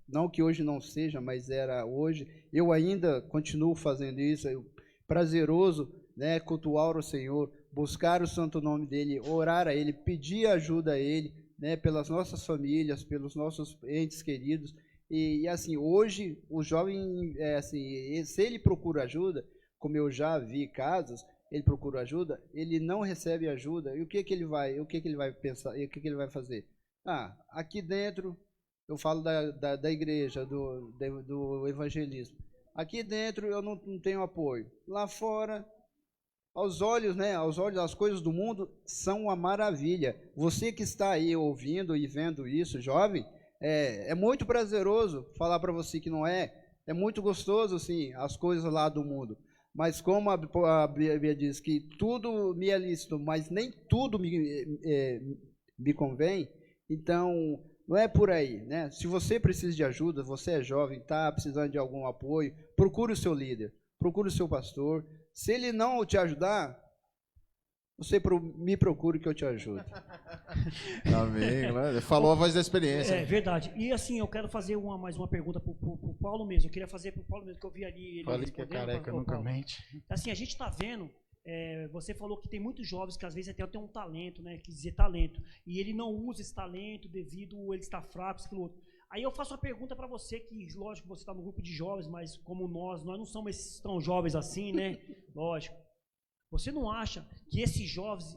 não que hoje não seja, mas era hoje, eu ainda continuo fazendo isso, prazeroso, né, cultuar o Senhor, buscar o santo nome dEle, orar a Ele, pedir ajuda a Ele, né, pelas nossas famílias, pelos nossos entes queridos, e assim, hoje, o jovem, assim, se ele procura ajuda, como eu já vi casos, ele procura ajuda, ele não recebe ajuda, e o que ele vai pensar, e o que ele vai fazer? Aqui dentro, eu falo da igreja, do evangelismo, aqui dentro eu não tenho apoio, lá fora, aos olhos, as coisas do mundo são uma maravilha. Você que está aí ouvindo e vendo isso, jovem, é muito prazeroso falar para você que não é muito gostoso, sim, as coisas lá do mundo. Mas como a Bíblia diz que tudo me é lícito, mas nem tudo me convém, então não é por aí, né? Se você precisa de ajuda, você é jovem, está precisando de algum apoio, procure o seu líder, procure o seu pastor. Se ele não te ajudar, você me procure que eu te ajude. Amém, glória. Falou a voz da experiência. É verdade. E assim, eu quero fazer mais uma pergunta pro Paulo mesmo. Eu queria fazer pro Paulo mesmo, que eu vi ali ele Fale que a careca nunca mente. Assim, a gente está vendo, você falou que tem muitos jovens que às vezes até tem um talento, né? Quer dizer, talento. E ele não usa esse talento devido a ele estar fraco, isso, outro. Aí eu faço uma pergunta para você, que lógico que você está no grupo de jovens, mas como nós não somos tão jovens assim, né? Lógico. Você não acha que esses jovens,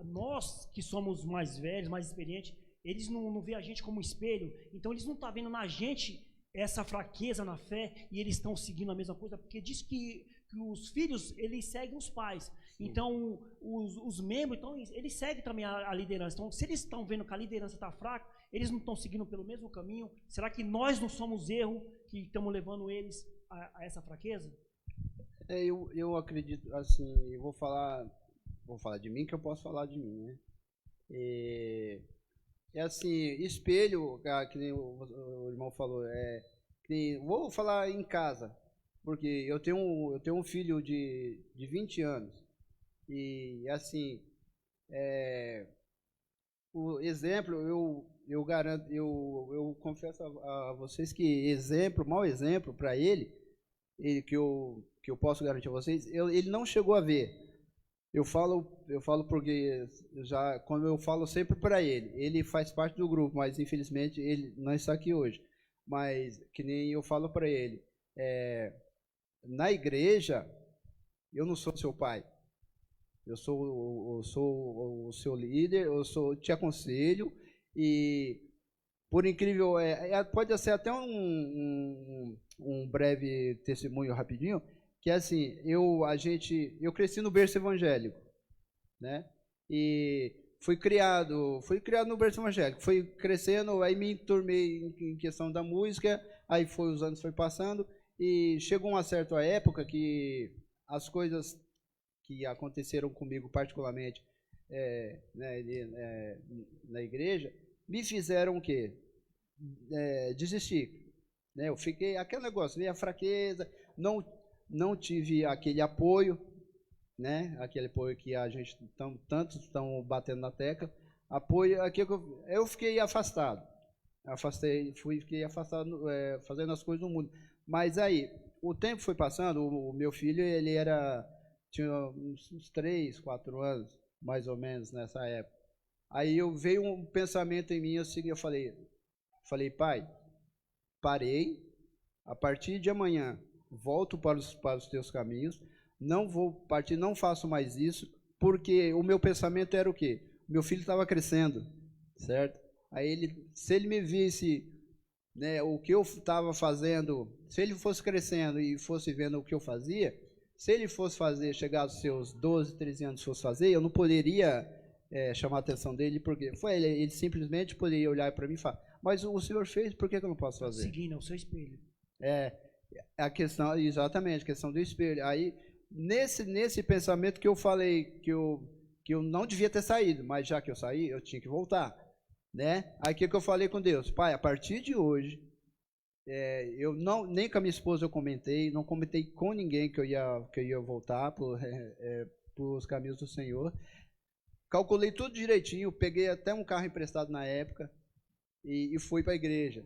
nós que somos mais velhos, mais experientes, eles não veem a gente como espelho? Então eles não estão vendo na gente essa fraqueza na fé e eles estão seguindo a mesma coisa? Porque diz que os filhos, eles seguem os pais. Então os membros, então, eles seguem também a liderança. Então se eles estão vendo que a liderança está fraca, eles não estão seguindo pelo mesmo caminho? Será que nós não somos erro que estamos levando eles a essa fraqueza? Eu acredito, assim, eu vou falar de mim, que eu posso falar de mim, né? Assim, espelho, que nem o irmão falou, vou falar em casa, porque eu tenho um filho de 20 anos, e assim, o exemplo, eu garanto, eu confesso a vocês que mau exemplo para ele que eu posso garantir a vocês, ele não chegou a ver. Eu falo porque como eu falo sempre para ele faz parte do grupo, mas infelizmente ele não está aqui hoje. Mas que nem eu falo para ele, na igreja eu não sou seu pai, eu sou o seu líder, te aconselho, e por incrível, pode ser até um breve testemunho rapidinho, que é assim, eu cresci no berço evangélico, né? E fui criado no berço evangélico, fui crescendo, aí me enturmei em questão da música, aí os anos foi passando, e chegou uma certa época que as coisas que aconteceram comigo particularmente na igreja, me fizeram o quê? Desistir. Né? Eu fiquei, aquele negócio, veio a fraqueza, não tive aquele apoio, né? Aquele apoio que a gente tantos estão batendo na tecla, apoio, eu fiquei afastado, fiquei afastado, fazendo as coisas no mundo. Mas aí, o tempo foi passando, o meu filho, tinha uns 3, 4 anos, mais ou menos, nessa época. Aí veio um pensamento em mim, assim, eu falei, Falei, pai, parei, a partir de amanhã volto para os teus caminhos, não vou partir, não faço mais isso, porque o meu pensamento era o quê? Meu filho estava crescendo, certo? Aí se ele me visse, né, o que eu estava fazendo, se ele fosse crescendo e fosse vendo o que eu fazia, se ele fosse fazer, chegar aos seus 12, 13 anos, fosse fazer, eu não poderia chamar a atenção dele, porque ele simplesmente poderia olhar para mim e falar, mas o senhor fez, por que eu não posso fazer? Seguindo, é o seu espelho. A questão, exatamente, a questão do espelho. Aí, nesse pensamento que eu falei que eu não devia ter saído, mas já que eu saí, eu tinha que voltar, né? Aí o que eu falei com Deus? Pai, a partir de hoje, eu não, nem com a minha esposa eu comentei, não comentei com ninguém que eu ia voltar para os caminhos do Senhor. Calculei tudo direitinho, peguei até um carro emprestado na época e fui para a igreja,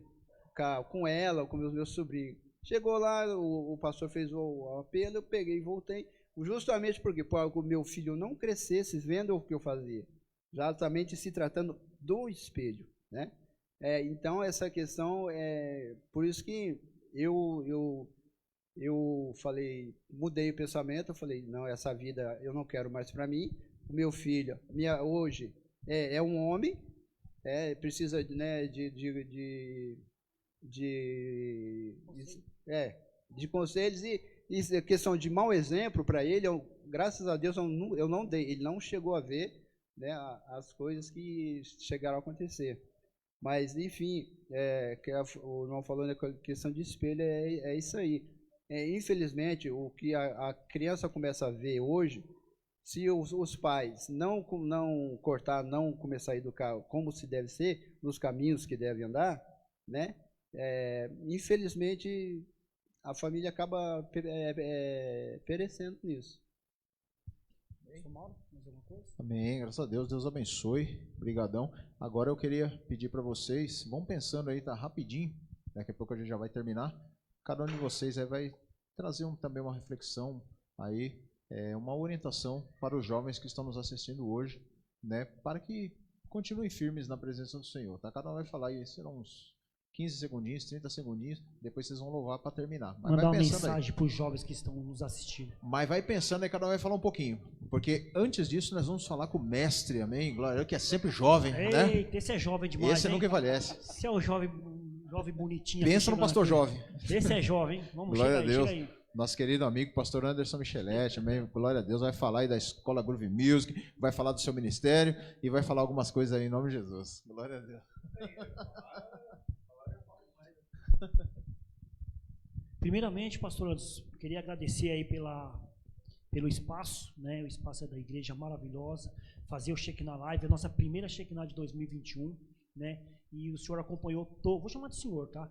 com ela, com meus sobrinhos. Chegou lá, o pastor fez o apelo, eu peguei e voltei, justamente porque para o meu filho não crescesse vendo o que eu fazia, exatamente se tratando do espelho, né? Então, essa questão, por isso que eu falei, mudei o pensamento, eu falei, não, essa vida eu não quero mais para mim, o meu filho, hoje, é um homem, precisa, né, de conselhos e questão de mau exemplo para ele, graças a Deus eu não dei, ele não chegou a ver, né, as coisas que chegaram a acontecer. Mas, enfim, que o irmão falou na questão de espelho, é isso aí. Infelizmente, o que a criança começa a ver hoje, se os pais não cortar, não começar a educar como se deve ser, nos caminhos que deve andar, né? Infelizmente, a família acaba perecendo nisso. Amém, graças a Deus, Deus abençoe, brigadão. Agora eu queria pedir para vocês, vão pensando aí, tá rapidinho, daqui a pouco a gente já vai terminar. Cada um de vocês aí vai trazer também uma reflexão aí, uma orientação para os jovens que estão nos assistindo hoje, né, para que continuem firmes na presença do Senhor, tá? Cada um vai falar aí, serão uns 15 segundinhos, 30 segundinhos, depois vocês vão louvar para terminar. Mas mandar uma mensagem para os jovens que estão nos assistindo. Mas vai pensando aí, cada um vai falar um pouquinho. Porque antes disso nós vamos falar com o mestre, amém? Glória, que é sempre jovem, né? Eita, esse é jovem demais, esse nunca envelhece. Esse é o jovem bonitinho. Pensa no pastor aqui. jovem. Esse é jovem, hein? Vamos, Glória chega a Deus. aí, chega aí. Nosso querido amigo, pastor Anderson Micheletti, amém? Glória a Deus, vai falar aí da Escola Groove Music, vai falar do seu ministério e vai falar algumas coisas aí em nome de Jesus. Glória a Deus. Primeiramente, pastor Anderson, queria agradecer aí pelo espaço, né? O espaço é da igreja maravilhosa, fazer o Shekinah Live, a nossa primeira Shekinah de 2021, né? E o senhor acompanhou, vou chamar de senhor, tá?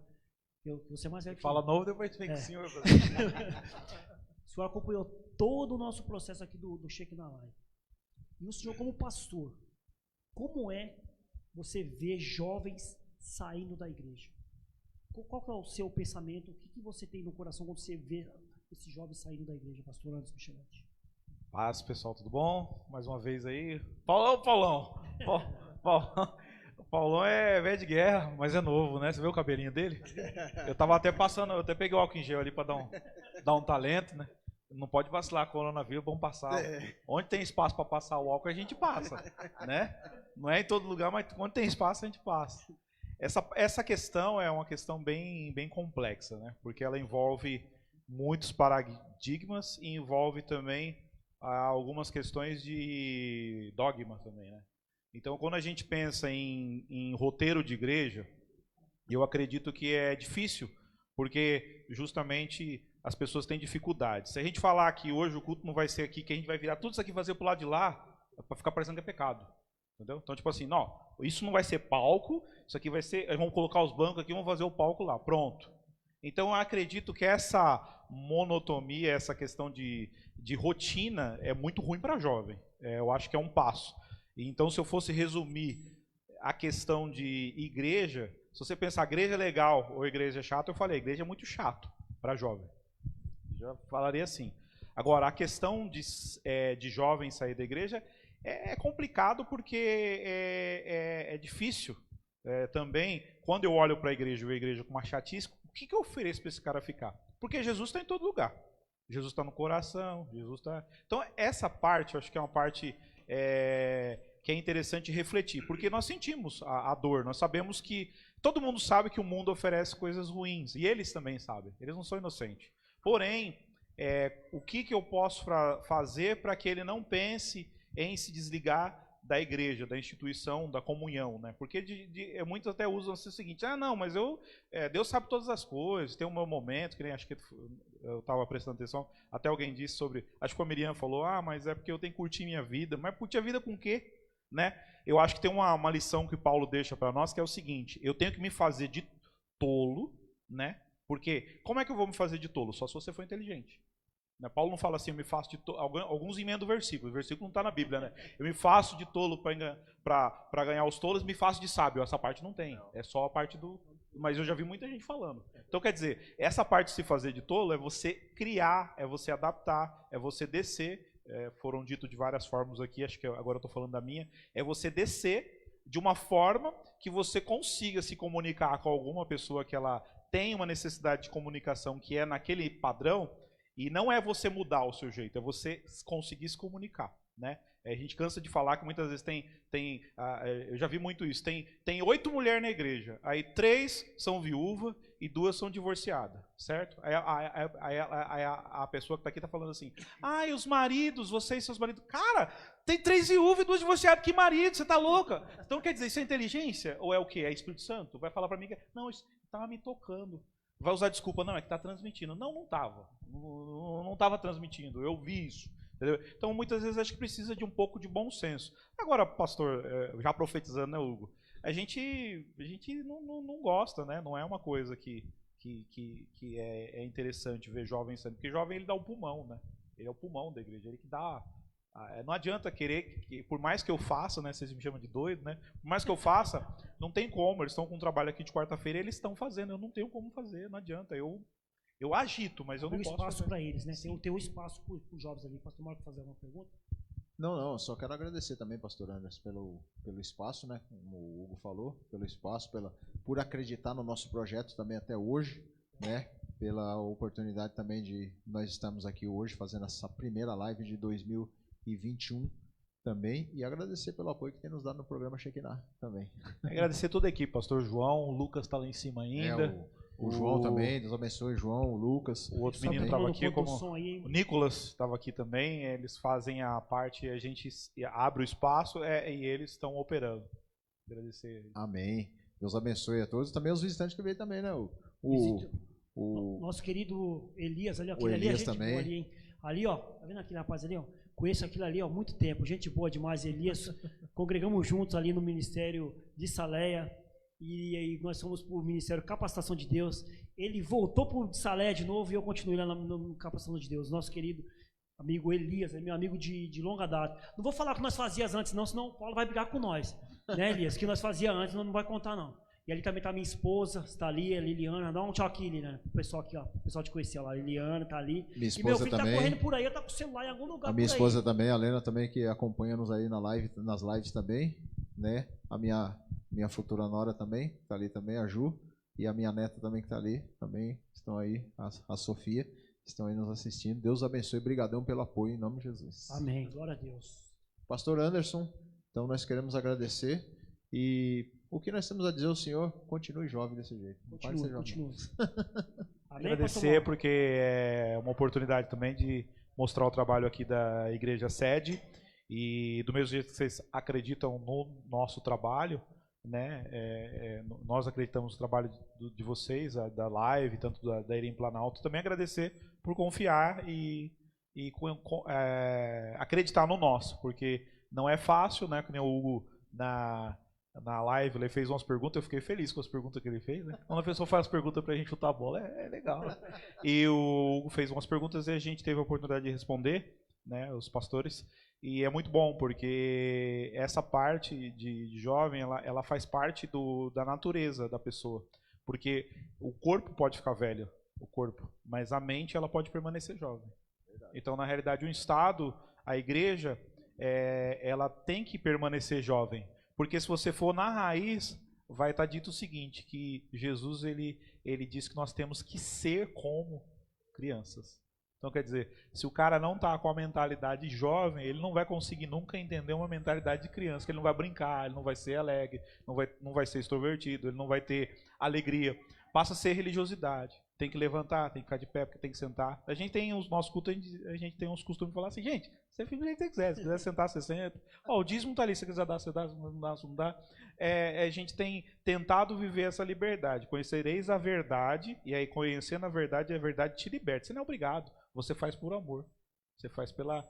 Você é mais velho que fala novo, depois vem com o senhor. O senhor acompanhou todo o nosso processo aqui do Shekinah Live. E o senhor, como pastor, como é você ver jovens saindo da igreja? Qual que é o seu pensamento? O que você tem no coração quando você vê esses jovens saindo da igreja, pastor Anderson Micheletti? Paz, pessoal, tudo bom? Mais uma vez aí. Paulão. O Paulão é velho de guerra, mas é novo, né? Você viu o cabelinho dele? Eu tava até passando, eu até peguei o álcool em gel ali para dar um talento, né? Não pode vacilar, coronavírus, vamos passar. Onde tem espaço para passar o álcool, a gente passa, né? Não é em todo lugar, mas onde tem espaço, a gente passa. Essa questão é uma questão bem complexa, né? Porque ela envolve muitos paradigmas e envolve também algumas questões de dogma também, né? Então, quando a gente pensa em roteiro de igreja, eu acredito que é difícil, porque justamente as pessoas têm dificuldade. Se a gente falar que hoje o culto não vai ser aqui, que a gente vai virar tudo isso aqui e fazer pro lado de lá, para ficar parecendo que é pecado. Entendeu? Então, tipo assim, não, isso não vai ser palco, isso aqui vai ser, vamos colocar os bancos aqui, vamos fazer o palco lá, pronto. Então, eu acredito que essa monotonia, essa questão de rotina é muito ruim para jovem. Eu acho que é um passo. Então, se eu fosse resumir a questão de igreja, se você pensar igreja é legal ou igreja é chato, eu falei, igreja é muito chato para jovem. Já falaria assim. Agora, a questão de jovem sair da igreja é complicado porque é difícil também, quando eu olho para a igreja com uma chatice, o que eu ofereço para esse cara ficar? Porque Jesus está em todo lugar. Jesus está no coração, Jesus está... Então, essa parte, eu acho que é uma parte que é interessante refletir, porque nós sentimos a dor, nós sabemos que... Todo mundo sabe que o mundo oferece coisas ruins, e eles também sabem, eles não são inocentes. Porém, o que eu posso fazer para que ele não pense em se desligar da igreja, da instituição, da comunhão, né? Porque muitos até usam assim o seguinte: não, mas Deus sabe todas as coisas, tem um meu momento, que nem acho que eu estava prestando atenção, até alguém disse sobre, acho que a Miriam falou, mas é porque eu tenho que curtir minha vida, mas curtir a vida com o quê? Né? Eu acho que tem uma lição que Paulo deixa para nós, que é o seguinte: eu tenho que me fazer de tolo, né? Porque como é que eu vou me fazer de tolo? Só se você for inteligente. Paulo não fala assim, eu me faço de tolo. Alguns emendam o versículo não está na Bíblia, né? Eu me faço de tolo para ganhar os tolos, me faço de sábio. Essa parte não tem, é só a parte do... Mas eu já vi muita gente falando. Então quer dizer, essa parte de se fazer de tolo é você criar, é você adaptar, é você descer. Foram dito de várias formas aqui, acho que agora eu estou falando da minha. É você descer de uma forma que você consiga se comunicar com alguma pessoa que ela tem uma necessidade de comunicação que é naquele padrão. E não é você mudar o seu jeito, é você conseguir se comunicar, né? A gente cansa de falar que muitas vezes eu já vi muito isso, tem 8 mulheres na igreja, aí 3 são viúvas e 2 são divorciadas, certo? Aí a pessoa que está aqui está falando assim, e os maridos, vocês e seus maridos, cara, tem 3 viúvas e 2 divorciadas, que marido, você tá louca? Então quer dizer, isso é inteligência? Ou é o quê? É Espírito Santo? Vai falar para mim que, não, isso estava me tocando. Vai usar desculpa, não, é que está transmitindo. Não estava. Não estava transmitindo, eu vi isso. Entendeu? Então, muitas vezes, acho que precisa de um pouco de bom senso. Agora, pastor, já profetizando, né, Hugo? A gente não gosta, né? Não é uma coisa que é interessante ver jovem sendo. Porque jovem, ele dá o pulmão, né? Ele é o pulmão da igreja, ele que dá... Não adianta querer, por mais que eu faça, né, vocês me chamam de doido, né? Por mais que eu faça, não tem como. Eles estão com um trabalho aqui de quarta-feira, eles estão fazendo. Eu não tenho como fazer, não adianta. Eu agito, mas eu não posso. Tem espaço para eles, né? Tem um espaço para os jovens ali. Pastor Marco, fazer alguma pergunta? Não, só quero agradecer também, pastor Anderson, pelo espaço, né? Como o Hugo falou, pelo espaço, por acreditar no nosso projeto também até hoje, né? Pela oportunidade também de nós estamos aqui hoje fazendo essa primeira live de 2021 também, e agradecer pelo apoio que tem nos dado no programa Shekinah também. Agradecer toda a equipe, pastor João, o Lucas está lá em cima ainda. O João também, Deus abençoe, João, o Lucas. O outro menino estava aqui, o Nicolas estava aqui também, eles fazem a parte, a gente abre o espaço e eles estão operando. Agradecer. Amém. Deus abençoe a todos, também os visitantes que veio também, né? O nosso querido Elias ali, o Elias também. Ali, hein? Ali, ó, tá vendo aquele rapaz ali, ó? Conheço aquilo ali há muito tempo, gente boa demais, Elias. Congregamos juntos ali no Ministério de Saleia e nós fomos para o Ministério Capacitação de Deus. Ele voltou para o Saleia de novo e eu continuei lá no Capacitação de Deus. Nosso querido amigo Elias, é meu amigo de longa data. Não vou falar o que nós fazíamos antes não, senão o Paulo vai brigar com nós. Né, Elias? O que nós fazíamos antes não vai contar não. E ali também está minha esposa, está ali, a Liliana. Dá um tchau aqui, Liliana. O pessoal aqui, ó. O pessoal te conhecia lá. A Liliana está ali. Minha esposa e meu filho também. Está correndo por aí, está com o celular em algum lugar. A minha esposa também, a Lena também, que acompanha-nos aí nas lives também. Né? A minha futura nora também, está ali também, a Ju. E a minha neta também que está ali. Também estão aí, a Sofia. Estão aí nos assistindo. Deus abençoe. Brigadão pelo apoio, em nome de Jesus. Amém. Glória a Deus. Pastor Anderson, então nós queremos agradecer. E o que nós temos a dizer ao Senhor, continue jovem desse jeito. Continue. Amém, agradecer porque é uma oportunidade também de mostrar o trabalho aqui da Igreja Sede. E do mesmo jeito que vocês acreditam no nosso trabalho, né? Nós acreditamos no trabalho de vocês, da live, tanto da Irem Planalto. Também agradecer por confiar e acreditar no nosso, porque não é fácil, né? Como o Hugo na live, ele fez umas perguntas, eu fiquei feliz com as perguntas que ele fez, né? Quando a pessoa faz pergunta pra gente chutar a bola, é legal. Né? E o Hugo fez umas perguntas e a gente teve a oportunidade de responder, né, os pastores, e é muito bom, porque essa parte de jovem, ela faz parte da natureza da pessoa, porque o corpo pode ficar velho, mas a mente, ela pode permanecer jovem. Então, na realidade, o Estado, a igreja, ela tem que permanecer jovem. Porque se você for na raiz, vai estar dito o seguinte, que Jesus ele diz que nós temos que ser como crianças. Então, quer dizer, se o cara não está com a mentalidade jovem, ele não vai conseguir nunca entender uma mentalidade de criança, que ele não vai brincar, ele não vai ser alegre, não vai ser extrovertido, ele não vai ter alegria. Passa a ser religiosidade. Tem que levantar, tem que ficar de pé, porque tem que sentar. A gente tem os nossos cultos, a gente tem uns costumes de falar assim, gente, você fica do jeito que você quiser, se quiser sentar, você senta. Ó, o dízimo está ali, se você quiser dar, você dá, se não dá, se não dá. A gente tem tentado viver essa liberdade. Conhecereis a verdade, e aí conhecendo a verdade te liberta. Você não é obrigado. Você faz por amor. Você faz pela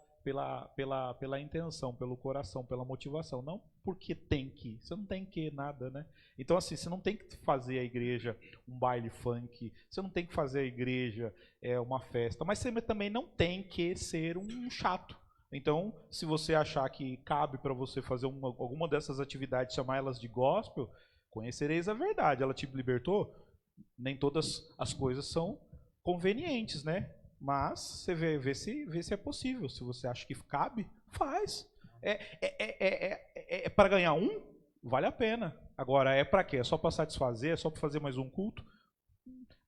intenção, pelo coração, pela motivação. Não porque tem que. Você não tem que nada, né? Então, assim, você não tem que fazer a igreja um baile funk. Você não tem que fazer a igreja uma festa. Mas você também não tem que ser um chato. Então, se você achar que cabe para você fazer alguma dessas atividades, chamar elas de gospel, conhecereis a verdade. Ela te libertou? Nem todas as coisas são convenientes, né? Mas você vê se é possível. Se você acha que cabe, faz. Para ganhar vale a pena. Agora, é para quê? É só para satisfazer? É só para fazer mais um culto?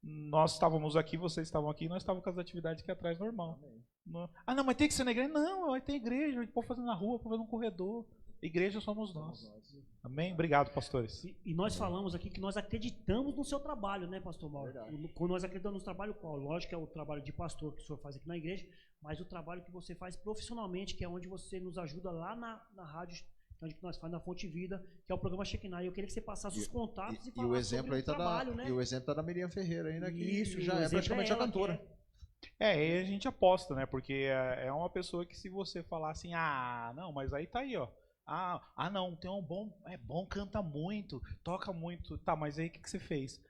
Nós estávamos aqui, vocês estavam aqui, nós estávamos com as atividades aqui atrás normal. Ah, não, mas tem que ser na igreja? Não, vai ter igreja, a gente pode fazer na rua, pode fazer no corredor. Igreja somos nós. Amém? Obrigado, pastores. E nós falamos aqui que nós acreditamos no seu trabalho, né, pastor Mauro? Quando nós acreditamos no trabalho qual? Lógico que é o trabalho de pastor que o senhor faz aqui na igreja, mas o trabalho que você faz profissionalmente, que é onde você nos ajuda lá na rádio, onde nós fazemos na Fonte Vida, que é o programa Shekinah. Eu queria que você passasse os contatos e falasse o exemplo sobre aí o trabalho, né? E o exemplo tá da Miriam Ferreira ainda, que Isso, já é praticamente a cantora. E a gente aposta, né? Porque é uma pessoa que se você falar assim, não, mas aí tá aí, ó. Não, tem um bom, canta muito, toca muito. Tá, mas aí o que você fez?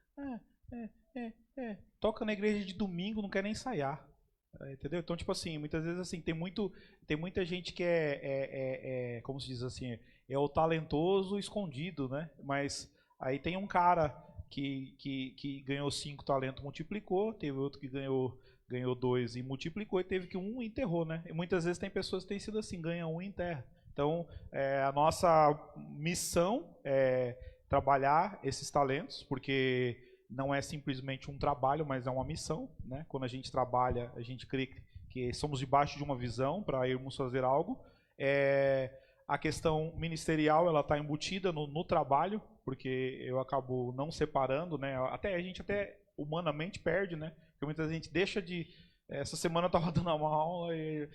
Toca na igreja de domingo, não quer nem ensaiar. Entendeu? Então, tipo assim, muitas vezes assim, tem muita gente que como se diz assim, é o talentoso escondido, né? Mas aí tem um cara que ganhou 5 talentos, multiplicou, teve outro que ganhou 2 e multiplicou, e teve que um enterrou, né? E muitas vezes tem pessoas que têm sido assim, ganha um e enterra. Então, a nossa missão é trabalhar esses talentos, porque não é simplesmente um trabalho, mas é uma missão, né? Quando a gente trabalha, a gente crê que somos debaixo de uma visão para irmos fazer algo. A questão ministerial, ela está embutida no trabalho, porque eu acabo não separando, né? A gente até humanamente perde, né? Porque muita gente deixa de... Essa semana eu estava dando uma aula e...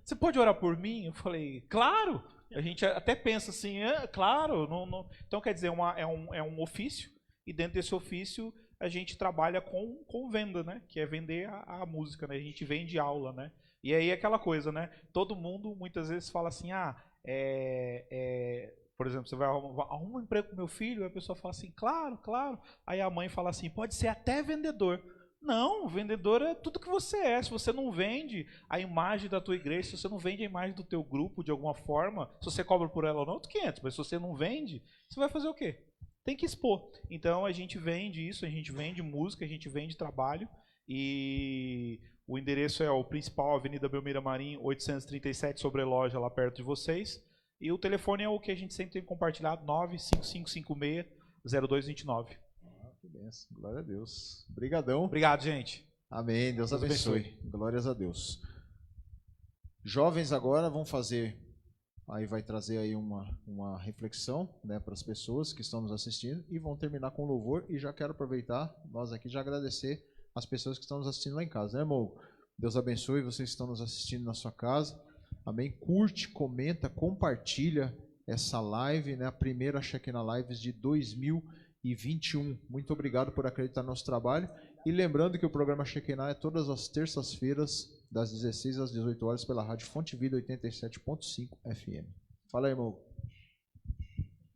você pode orar por mim? Eu falei, claro! A gente até pensa assim, claro. Não. Então, quer dizer, é um ofício, e dentro desse ofício a gente trabalha com venda, né? Que é vender a música, né? A gente vende aula, né? E aí é aquela coisa, né? Todo mundo muitas vezes fala assim, por exemplo, você vai arrumar um emprego com meu filho, e a pessoa fala assim, claro. Aí a mãe fala assim, pode ser até vendedor. Não, vendedor é tudo que você é. Se você não vende a imagem da tua igreja, se você não vende a imagem do teu grupo de alguma forma, se você cobra por ela ou não, 500, mas se você não vende, você vai fazer o quê? Tem que expor. Então a gente vende isso, a gente vende música, a gente vende trabalho, e o endereço é o principal, Avenida Belmira Marim, 837, sobre a loja, lá perto de vocês. E o telefone é o que a gente sempre tem compartilhado, 95556-0229. Que benção. Glória a Deus. Obrigadão. Obrigado, gente. Amém. Deus abençoe. Glórias a Deus. Jovens agora vão fazer, aí vai trazer aí uma reflexão, né, para as pessoas que estão nos assistindo, e vão terminar com louvor. E já quero aproveitar, nós aqui, já agradecer as pessoas que estão nos assistindo lá em casa, né, irmão? Deus abençoe vocês que estão nos assistindo na sua casa. Amém. Curte, comenta, compartilha essa live, né, a primeira Shekinah Lives de 2021. Muito obrigado por acreditar no nosso trabalho. E lembrando que o programa Shekinah é todas as terças-feiras, das 16 às 18 horas, pela rádio Fonte Vida 87.5 FM. Fala aí, irmão.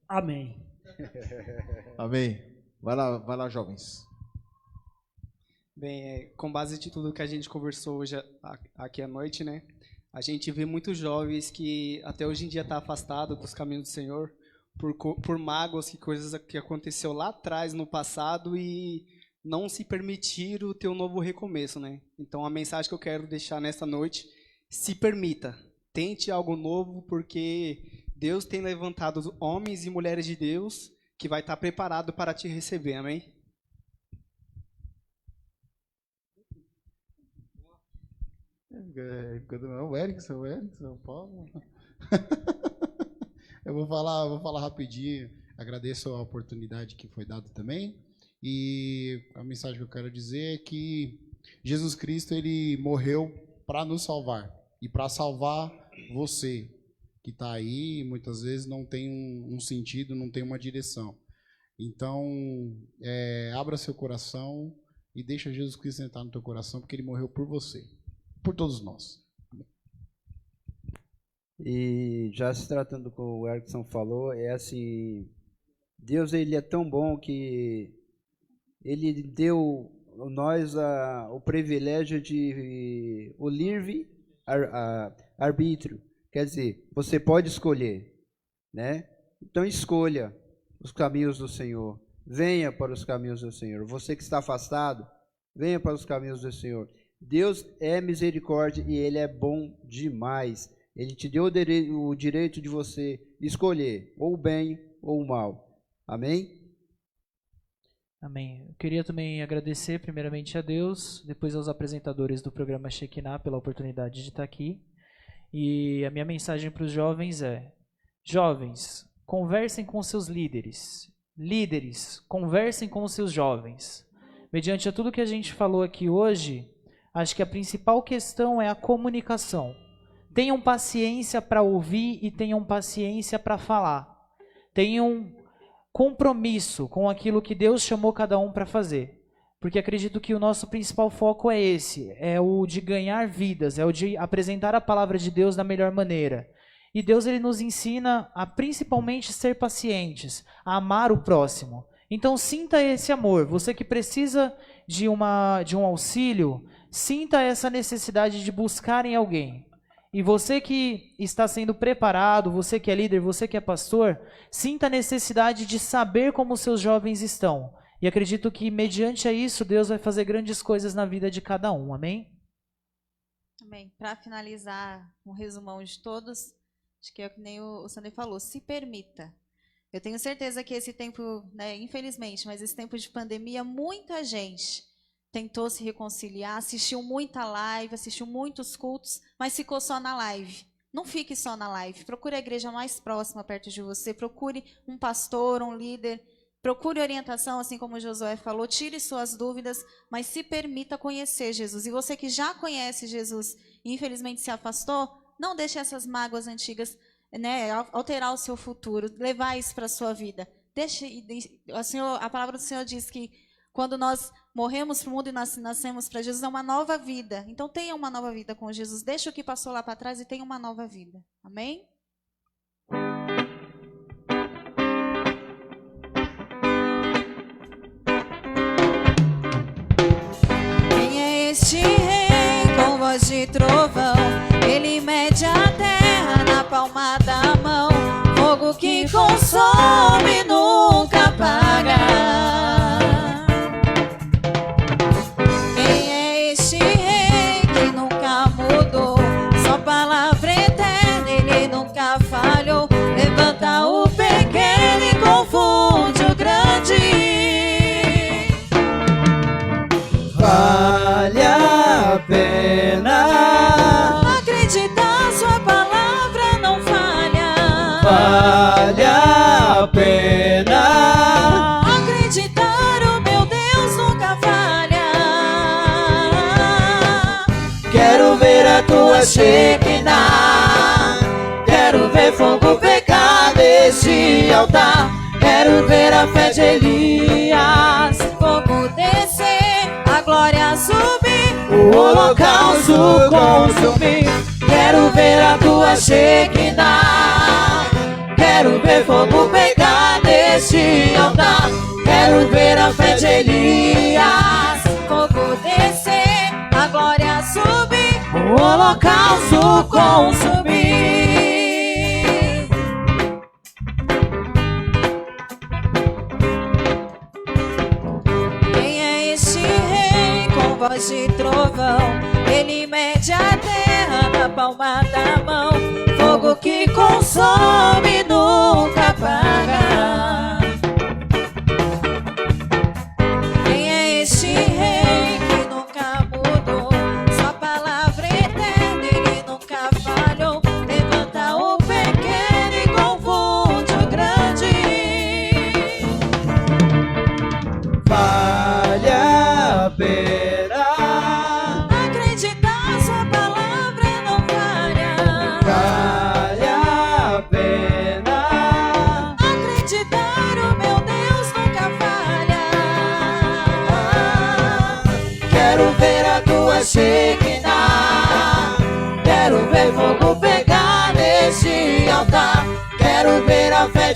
Amém. Amém. Vai lá, jovens. Bem, com base de tudo que a gente conversou hoje aqui à noite, né? A gente vê muitos jovens que até hoje em dia estão afastados dos caminhos do Senhor por mágoas, coisas que aconteceu lá atrás, no passado, e não se permitiram ter um novo recomeço, né? Então, a mensagem que eu quero deixar nessa noite: se permita, tente algo novo, porque Deus tem levantado homens e mulheres de Deus que vai estar preparado para te receber, amém? O Erickson, Paulo. Eu vou falar rapidinho. Agradeço a oportunidade que foi dada também. E a mensagem que eu quero dizer é que Jesus Cristo, ele morreu para nos salvar e para salvar você que está aí e muitas vezes não tem um sentido, não tem uma direção. Então, abra seu coração e deixa Jesus Cristo entrar no teu coração, porque ele morreu por você, por todos nós. E já se tratando com o Erickson falou, é assim, Deus ele é tão bom que ele deu a nós o privilégio de o livre arbítrio. Quer dizer, você pode escolher, né? Então escolha os caminhos do Senhor. Venha para os caminhos do Senhor. Você que está afastado, venha para os caminhos do Senhor. Deus é misericórdia e Ele é bom demais. Ele te deu o direito de você escolher ou o bem ou o mal. Amém? Amém. Eu queria também agradecer primeiramente a Deus, depois aos apresentadores do programa Shekinah pela oportunidade de estar aqui. E a minha mensagem para os jovens é: jovens, conversem com seus líderes. Líderes, conversem com os seus jovens. Mediante a tudo que a gente falou aqui hoje, acho que a principal questão é a comunicação. Tenham paciência para ouvir e tenham paciência para falar. Tenham compromisso com aquilo que Deus chamou cada um para fazer. Porque acredito que o nosso principal foco é esse, é o de ganhar vidas, é o de apresentar a palavra de Deus da melhor maneira. E Deus ele nos ensina a principalmente ser pacientes, a amar o próximo. Então sinta esse amor. Você que precisa de um auxílio, sinta essa necessidade de buscar em alguém. E você que está sendo preparado, você que é líder, você que é pastor, sinta a necessidade de saber como os seus jovens estão. E acredito que, mediante a isso, Deus vai fazer grandes coisas na vida de cada um. Amém? Amém. Para finalizar, um resumão de todos, acho que é que nem o Sandro falou, se permita. Eu tenho certeza que esse tempo, né, infelizmente, mas esse tempo de pandemia, muita gente tentou se reconciliar, assistiu muita live, assistiu muitos cultos, mas ficou só na live. Não fique só na live. Procure a igreja mais próxima perto de você. Procure um pastor, um líder. Procure orientação, assim como o Josué falou. Tire suas dúvidas, mas se permita conhecer Jesus. E você que já conhece Jesus e infelizmente se afastou, não deixe essas mágoas antigas, né, alterar o seu futuro, levar isso para a sua vida. A palavra do Senhor diz que quando nós morremos para o mundo e nascemos para Jesus, é uma nova vida. Então tenha uma nova vida com Jesus. Deixa o que passou lá para trás e tenha uma nova vida. Amém? Quem é este rei com voz de trovão? Ele mede a terra na palma da mão. Fogo que consome nunca apaga. Palavra eterna, ele nunca falhou. Levanta o pequeno e confunde o grande. Vale a pena acreditar, sua palavra não falha. Vale a pena acreditar, o meu Deus nunca falha. Quero ver a tua Shekinah, quero ver fogo pegar deste altar, quero ver a fé de Elias, fogo descer, a glória subir, o holocausto consumir. Quero ver a tua Shekinah, quero ver fogo pegar deste altar, quero ver a fé de Elias, fogo descer, a glória subir, o holocausto consumir. Quem é este rei com voz de trovão? Ele mede a terra na palma da mão. Fogo que consome nunca apaga.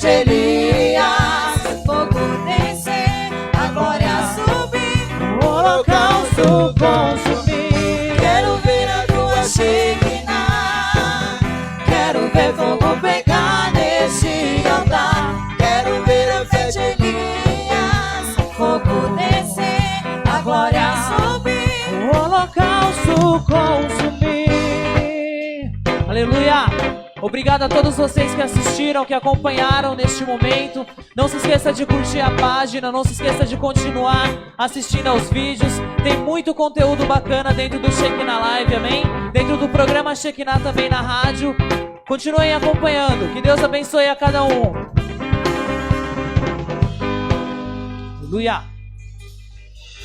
de Elias, fogo descer, a glória subir, o holocausto consumir. Quero ver a tua Shekinah, quero ver fogo pegar neste altar. Quero ver a fé de Elias, fogo descer, a glória subir, o holocausto consumir. Aleluia! Obrigado a todos vocês que assistiram, que acompanharam neste momento. Não se esqueça de curtir a página, não se esqueça de continuar assistindo aos vídeos. Tem muito conteúdo bacana dentro do Shekinah Live, amém? Dentro do programa Shekinah também na rádio. Continuem acompanhando. Que Deus abençoe a cada um. Aleluia!